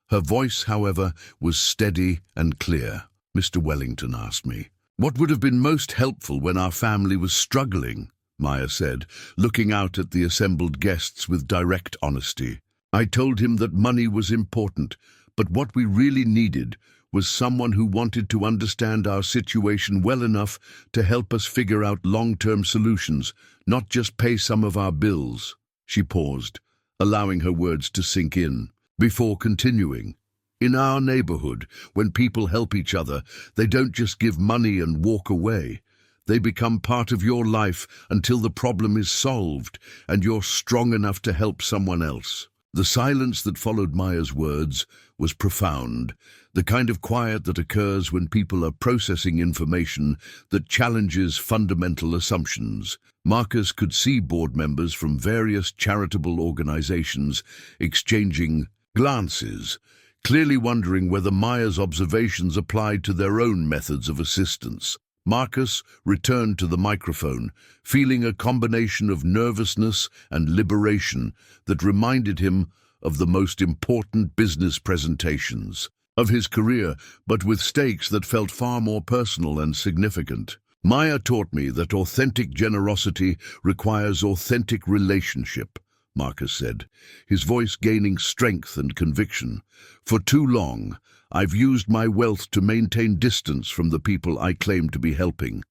Her voice, however, was steady and clear. Mr. Wellington asked me, what would have been most helpful when our family was struggling? Maya said, looking out at the assembled guests with direct honesty. I told him that money was important, but what we really needed was someone who wanted to understand our situation well enough to help us figure out long-term solutions, not just pay some of our bills. She paused, allowing her words to sink in, before continuing. In our neighborhood, when people help each other, they don't just give money and walk away. They become part of your life until the problem is solved and you're strong enough to help someone else. The silence that followed Maya's words was profound, the kind of quiet that occurs when people are processing information that challenges fundamental assumptions. Marcus could see board members from various charitable organizations exchanging glances, clearly wondering whether Maya's observations applied to their own methods of assistance. Marcus returned to the microphone, feeling a combination of nervousness and liberation that reminded him of the most important business presentations of his career, but with stakes that felt far more personal and significant. Maya taught me that authentic generosity requires authentic relationship, Marcus said, his voice gaining strength and conviction. For too long, I've used my wealth to maintain distance from the people I claim to be helping.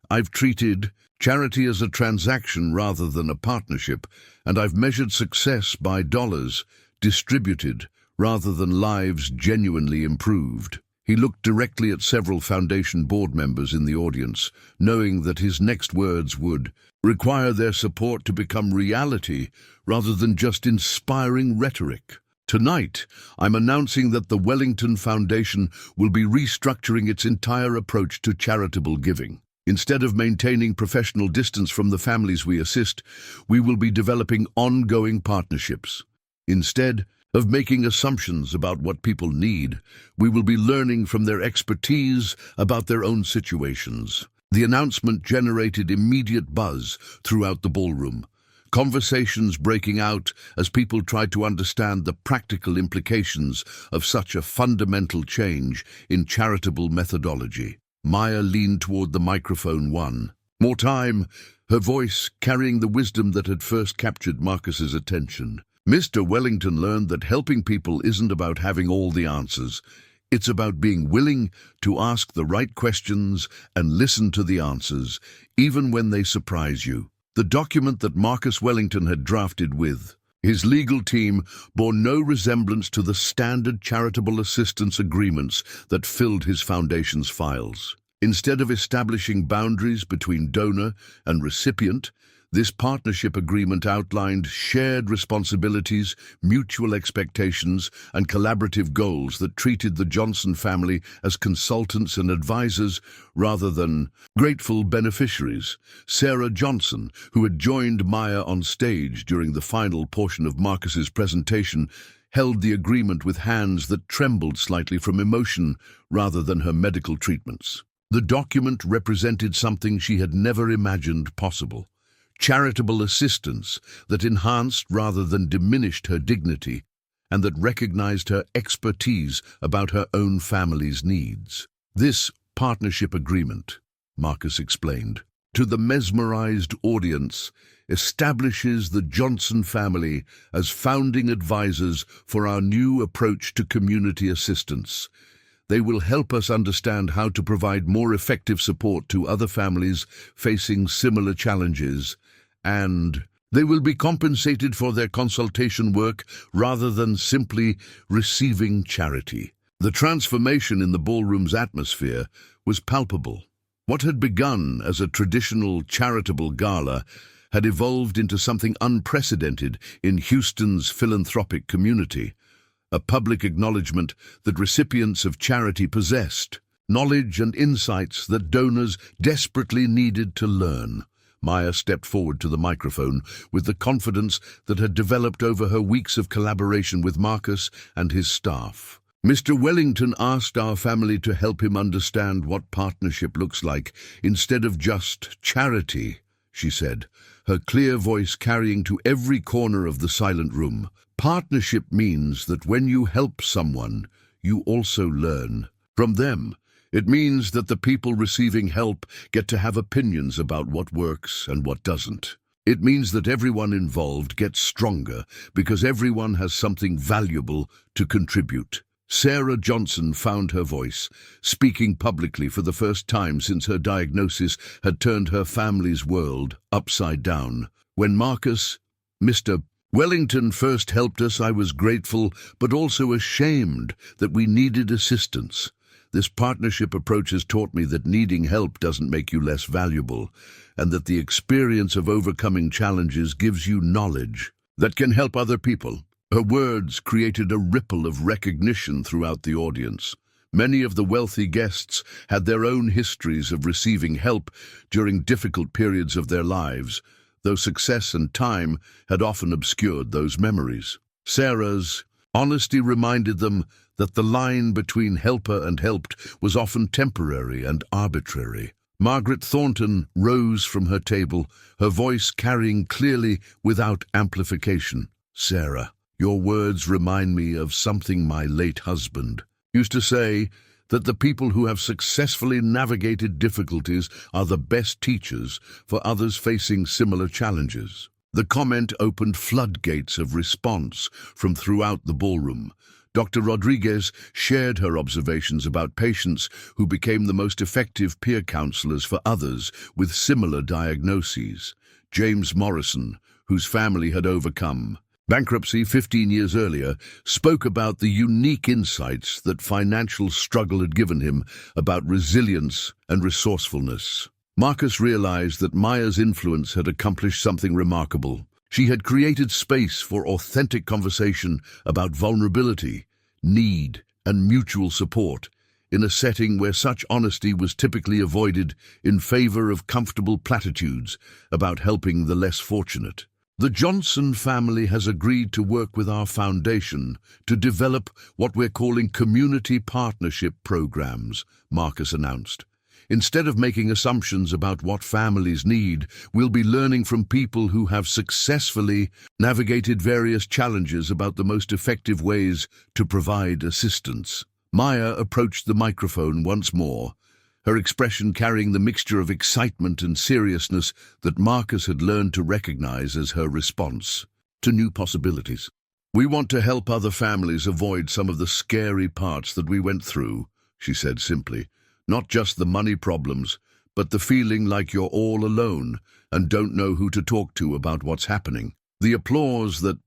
I've treated charity as a transaction rather than a partnership, and I've measured success by dollars distributed rather than lives genuinely improved. He looked directly at several foundation board members in the audience, knowing that his next words would require their support to become reality rather than just inspiring rhetoric. Tonight, I'm announcing that the Wellington Foundation will be restructuring its entire approach to charitable giving. Instead of maintaining professional distance from the families we assist, we will be developing ongoing partnerships. Instead of making assumptions about what people need, we will be learning from their expertise about their own situations. The announcement generated immediate buzz throughout the ballroom, conversations breaking out as people tried to understand the practical implications of such a fundamental change in charitable methodology. Maya leaned toward the microphone one more time, her voice carrying the wisdom that had first captured Marcus's attention. Mr. Wellington learned that helping people isn't about having all the answers. It's about being willing to ask the right questions and listen to the answers, even when they surprise you. The document that Marcus Wellington had drafted with his legal team bore no resemblance to the standard charitable assistance agreements that filled his foundation's files. Instead of establishing boundaries between donor and recipient, this partnership agreement outlined shared responsibilities, mutual expectations, and collaborative goals that treated the Johnson family as consultants and advisors rather than grateful beneficiaries. Sarah Johnson, who had joined Maya on stage during the final portion of Marcus's presentation, held the agreement with hands that trembled slightly from emotion rather than her medical treatments. The document represented something she had never imagined possible. Charitable assistance that enhanced rather than diminished her dignity and that recognized her expertise about her own family's needs. This partnership agreement, Marcus explained, to the mesmerized audience, establishes the Johnson family as founding advisors for our new approach to community assistance. They will help us understand how to provide more effective support to other families facing similar challenges, and they will be compensated for their consultation work rather than simply receiving charity. The transformation in the ballroom's atmosphere was palpable. What had begun as a traditional charitable gala had evolved into something unprecedented in Houston's philanthropic community, a public acknowledgement that recipients of charity possessed knowledge and insights that donors desperately needed to learn. Maya stepped forward to the microphone with the confidence that had developed over her weeks of collaboration with Marcus and his staff. Mr. Wellington asked our family to help him understand what partnership looks like instead of just charity, she said, her clear voice carrying to every corner of the silent room. Partnership means that when you help someone, you also learn from them. It means that the people receiving help get to have opinions about what works and what doesn't. It means that everyone involved gets stronger because everyone has something valuable to contribute. Sarah Johnson found her voice, speaking publicly for the first time since her diagnosis had turned her family's world upside down. When Marcus, Mr. Wellington first helped us, I was grateful but also ashamed that we needed assistance. This partnership approach has taught me that needing help doesn't make you less valuable, and that the experience of overcoming challenges gives you knowledge that can help other people. Her words created a ripple of recognition throughout the audience. Many of the wealthy guests had their own histories of receiving help during difficult periods of their lives, though success and time had often obscured those memories. Sarah's honesty reminded them that the line between helper and helped was often temporary and arbitrary. Margaret Thornton rose from her table, her voice carrying clearly without amplification. "Sarah, your words remind me of something my late husband used to say, that the people who have successfully navigated difficulties are the best teachers for others facing similar challenges." The comment opened floodgates of response from throughout the ballroom. Dr. Rodriguez shared her observations about patients who became the most effective peer counselors for others with similar diagnoses. James Morrison, whose family had overcome bankruptcy 15 years earlier, spoke about the unique insights that financial struggle had given him about resilience and resourcefulness. Marcus realized that Maya's influence had accomplished something remarkable. She had created space for authentic conversation about vulnerability, need, and mutual support, in a setting where such honesty was typically avoided in favor of comfortable platitudes about helping the less fortunate. "The Johnson family has agreed to work with our foundation to develop what we're calling community partnership programs," Marcus announced. "Instead of making assumptions about what families need, we'll be learning from people who have successfully navigated various challenges about the most effective ways to provide assistance." Maya approached the microphone once more, her expression carrying the mixture of excitement and seriousness that Marcus had learned to recognize as her response to new possibilities. "We want to help other families avoid some of the scary parts that we went through," she said simply. "Not just the money problems, but the feeling like you're all alone and don't know who to talk to about what's happening." The applause that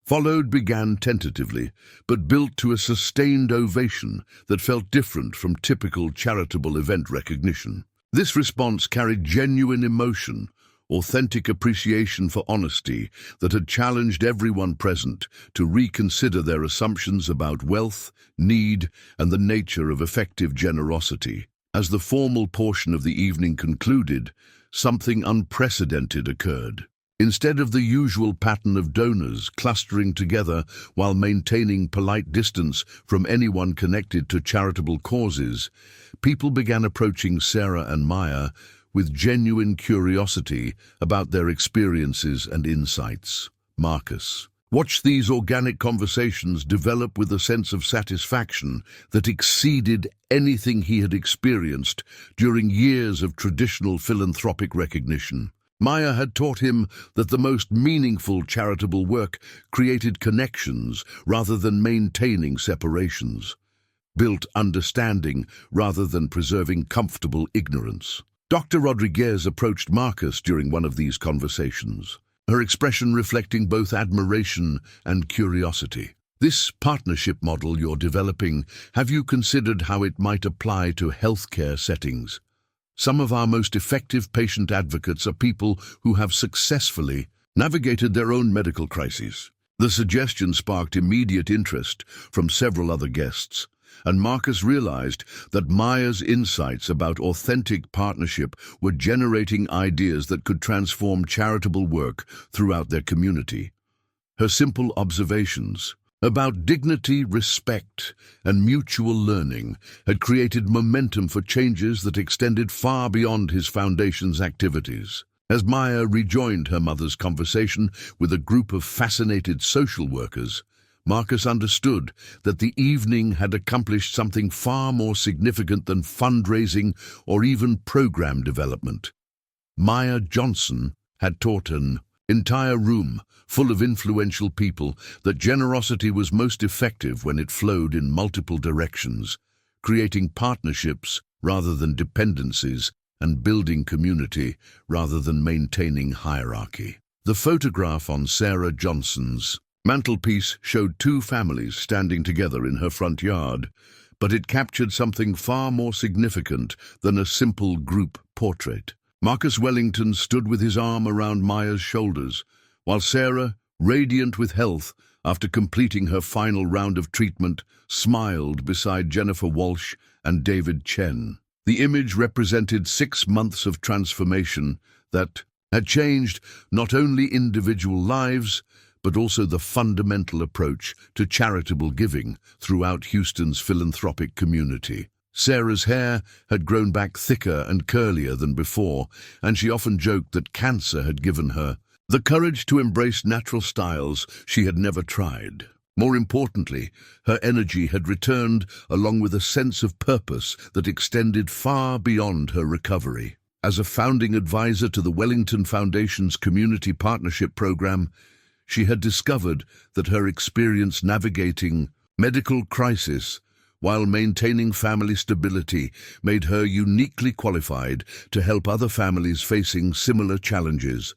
followed began tentatively, but built to a sustained ovation that felt different from typical charitable event recognition. This response carried genuine emotion, authentic appreciation for honesty that had challenged everyone present to reconsider their assumptions about wealth, need, and the nature of effective generosity. As the formal portion of the evening concluded, something unprecedented occurred. Instead of the usual pattern of donors clustering together while maintaining polite distance from anyone connected to charitable causes, people began approaching Sarah and Maya with genuine curiosity about their experiences and insights. Marcus watched these organic conversations develop with a sense of satisfaction that exceeded anything he had experienced during years of traditional philanthropic recognition. Maya had taught him that the most meaningful charitable work created connections rather than maintaining separations, built understanding rather than preserving comfortable ignorance. Dr. Rodriguez approached Marcus during one of these conversations, her expression reflecting both admiration and curiosity. "This partnership model you're developing, have you considered how it might apply to healthcare settings? Some of our most effective patient advocates are people who have successfully navigated their own medical crises." The suggestion sparked immediate interest from several other guests, and Marcus realized that Maya's insights about authentic partnership were generating ideas that could transform charitable work throughout their community. Her simple observations about dignity, respect, and mutual learning had created momentum for changes that extended far beyond his foundation's activities. As Maya rejoined her mother's conversation with a group of fascinated social workers, Marcus understood that the evening had accomplished something far more significant than fundraising or even program development. Maya Johnson had taught an entire room full of influential people that generosity was most effective when it flowed in multiple directions, creating partnerships rather than dependencies and building community rather than maintaining hierarchy. The photograph on Sarah Johnson's mantelpiece showed two families standing together in her front yard, but it captured something far more significant than a simple group portrait. Marcus Wellington stood with his arm around Maya's shoulders, while Sarah, radiant with health, after completing her final round of treatment, smiled beside Jennifer Walsh and David Chen. The image represented 6 months of transformation that had changed not only individual lives, but also the fundamental approach to charitable giving throughout Houston's philanthropic community. Sarah's hair had grown back thicker and curlier than before, and she often joked that cancer had given her the courage to embrace natural styles she had never tried. More importantly, her energy had returned along with a sense of purpose that extended far beyond her recovery. As a founding advisor to the Wellington Foundation's Community Partnership Program, she had discovered that her experience navigating medical crisis while maintaining family stability made her uniquely qualified to help other families facing similar challenges.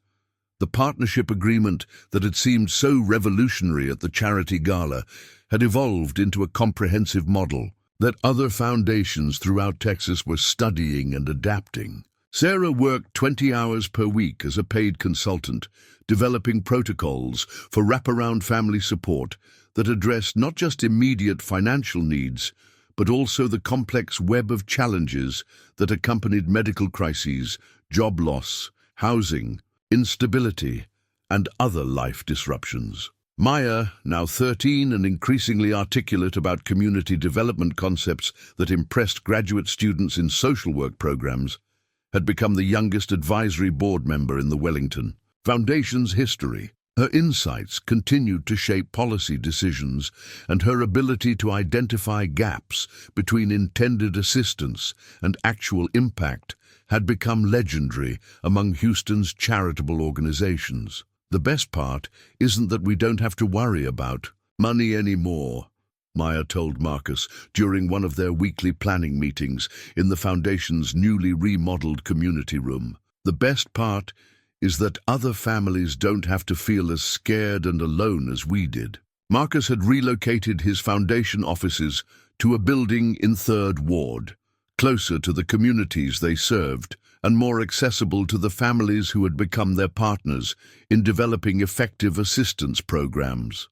The partnership agreement that had seemed so revolutionary at the charity gala had evolved into a comprehensive model that other foundations throughout Texas were studying and adapting. Sarah worked 20 hours per week as a paid consultant, developing protocols for wraparound family support that addressed not just immediate financial needs, but also the complex web of challenges that accompanied medical crises, job loss, housing, instability, and other life disruptions. Maya, now 13 and increasingly articulate about community development concepts that impressed graduate students in social work programs, had become the youngest advisory board member in the Wellington Foundation's history. Her insights continued to shape policy decisions, and her ability to identify gaps between intended assistance and actual impact had become legendary among Houston's charitable organizations. The best part isn't that we don't have to worry about money anymore, Maya told Marcus during one of their weekly planning meetings in the Foundation's newly remodeled community room. The best part is that other families don't have to feel as scared and alone as we did. Marcus had relocated his Foundation offices to a building in 3rd Ward, closer to the communities they served and more accessible to the families who had become their partners in developing effective assistance programs.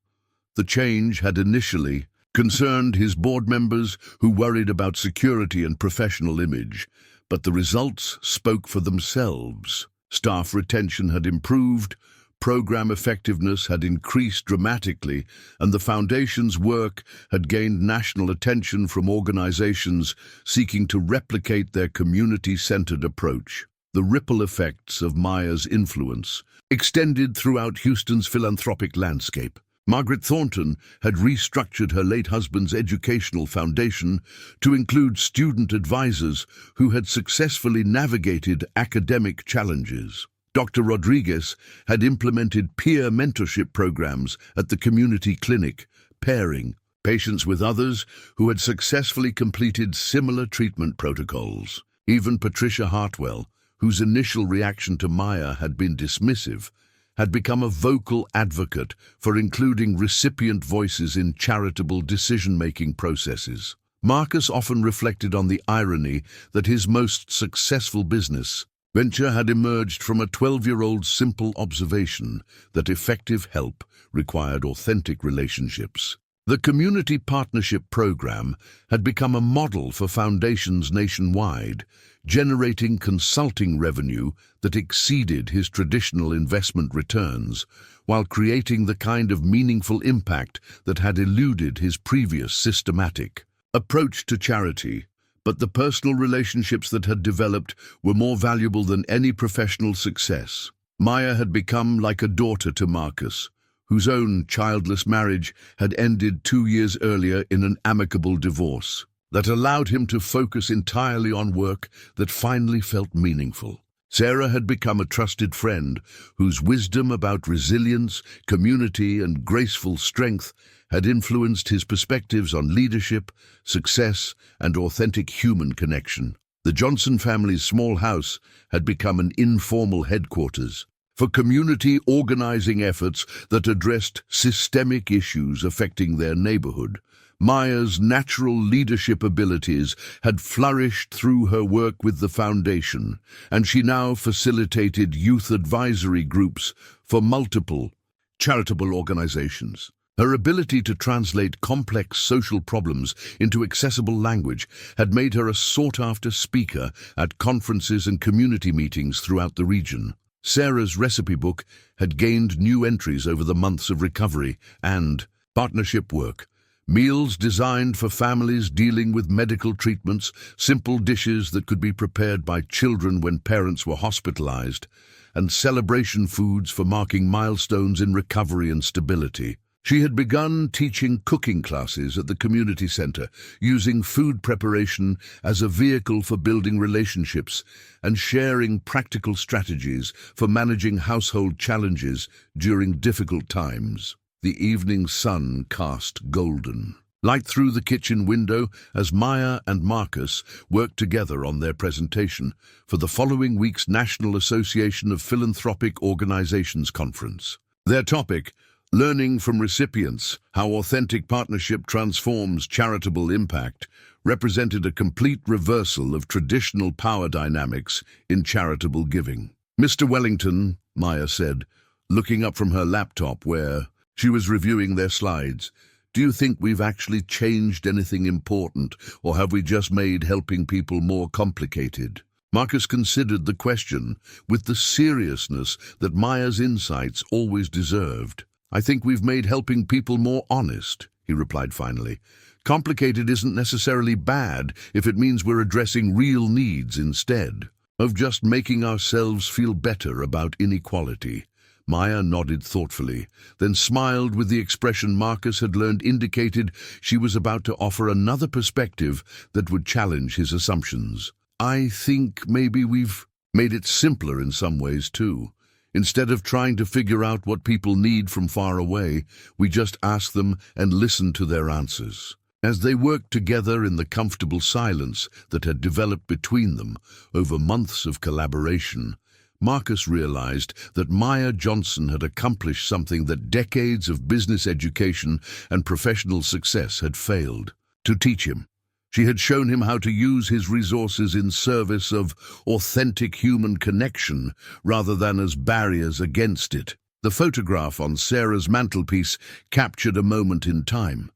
The change had initially concerned his board members who worried about security and professional image, but the results spoke for themselves. Staff retention had improved, program effectiveness had increased dramatically, and the Foundation's work had gained national attention from organizations seeking to replicate their community-centered approach. The ripple effects of Maya's influence extended throughout Houston's philanthropic landscape. Margaret Thornton had restructured her late husband's educational foundation to include student advisors who had successfully navigated academic challenges. Dr. Rodriguez had implemented peer mentorship programs at the community clinic, pairing patients with others who had successfully completed similar treatment protocols. Even Patricia Hartwell, whose initial reaction to Maya had been dismissive, had become a vocal advocate for including recipient voices in charitable decision-making processes. Marcus often reflected on the irony that his most successful business venture had emerged from a 12-year-old simple observation that effective help required authentic relationships. The Community Partnership Program had become a model for foundations nationwide, generating consulting revenue that exceeded his traditional investment returns, while creating the kind of meaningful impact that had eluded his previous systematic approach to charity. But the personal relationships that had developed were more valuable than any professional success. Maya had become like a daughter to Marcus, whose own childless marriage had ended 2 years earlier in an amicable divorce that allowed him to focus entirely on work that finally felt meaningful. Sarah had become a trusted friend whose wisdom about resilience, community, and graceful strength had influenced his perspectives on leadership, success, and authentic human connection. The Johnson family's small house had become an informal headquarters for community organizing efforts that addressed systemic issues affecting their neighborhood. Maya's natural leadership abilities had flourished through her work with the Foundation, and she now facilitated youth advisory groups for multiple charitable organizations. Her ability to translate complex social problems into accessible language had made her a sought-after speaker at conferences and community meetings throughout the region. Sarah's recipe book had gained new entries over the months of recovery and partnership work. Meals designed for families dealing with medical treatments, simple dishes that could be prepared by children when parents were hospitalized, and celebration foods for marking milestones in recovery and stability. She had begun teaching cooking classes at the community center, using food preparation as a vehicle for building relationships and sharing practical strategies for managing household challenges during difficult times. The evening sun cast golden light through the kitchen window as Maya and Marcus worked together on their presentation for the following week's National Association of Philanthropic Organizations conference. Their topic, Learning from Recipients, How Authentic Partnership Transforms Charitable Impact, represented a complete reversal of traditional power dynamics in charitable giving. "Mr. Wellington," Maya said, looking up from her laptop where she was reviewing their slides, "do you think we've actually changed anything important, or have we just made helping people more complicated?" Marcus considered the question with the seriousness that Maya's insights always deserved. "I think we've made helping people more honest," he replied finally. "Complicated isn't necessarily bad if it means we're addressing real needs instead of just making ourselves feel better about inequality." Maya nodded thoughtfully, then smiled with the expression Marcus had learned indicated she was about to offer another perspective that would challenge his assumptions. "I think maybe we've made it simpler in some ways too. Instead of trying to figure out what people need from far away, we just ask them and listen to their answers." As they worked together in the comfortable silence that had developed between them over months of collaboration, Marcus realized that Maya Johnson had accomplished something that decades of business education and professional success had failed to teach him. She had shown him how to use his resources in service of authentic human connection rather than as barriers against it. The photograph on Sarah's mantelpiece captured a moment in time,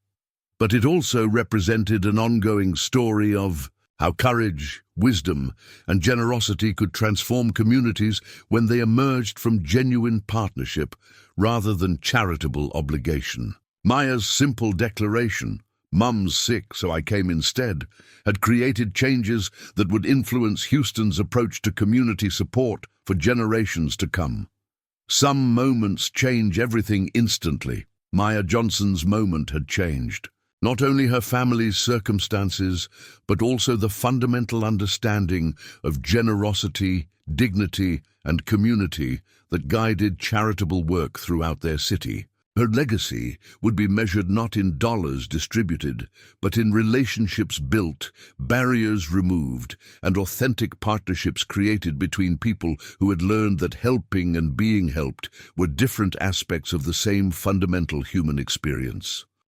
but it also represented an ongoing story of how courage, wisdom, and generosity could transform communities when they emerged from genuine partnership rather than charitable obligation. Maya's simple declaration, "Mum's sick, so I came instead," had created changes that would influence Houston's approach to community support for generations to come. Some moments change everything instantly. Maya Johnson's moment had changed. Not only her family's circumstances, but also the fundamental understanding of generosity, dignity, and community that guided charitable work throughout their city. Her legacy would be measured not in dollars distributed, but in relationships built, barriers removed, and authentic partnerships created between people who had learned that helping and being helped were different aspects of the same fundamental human experience.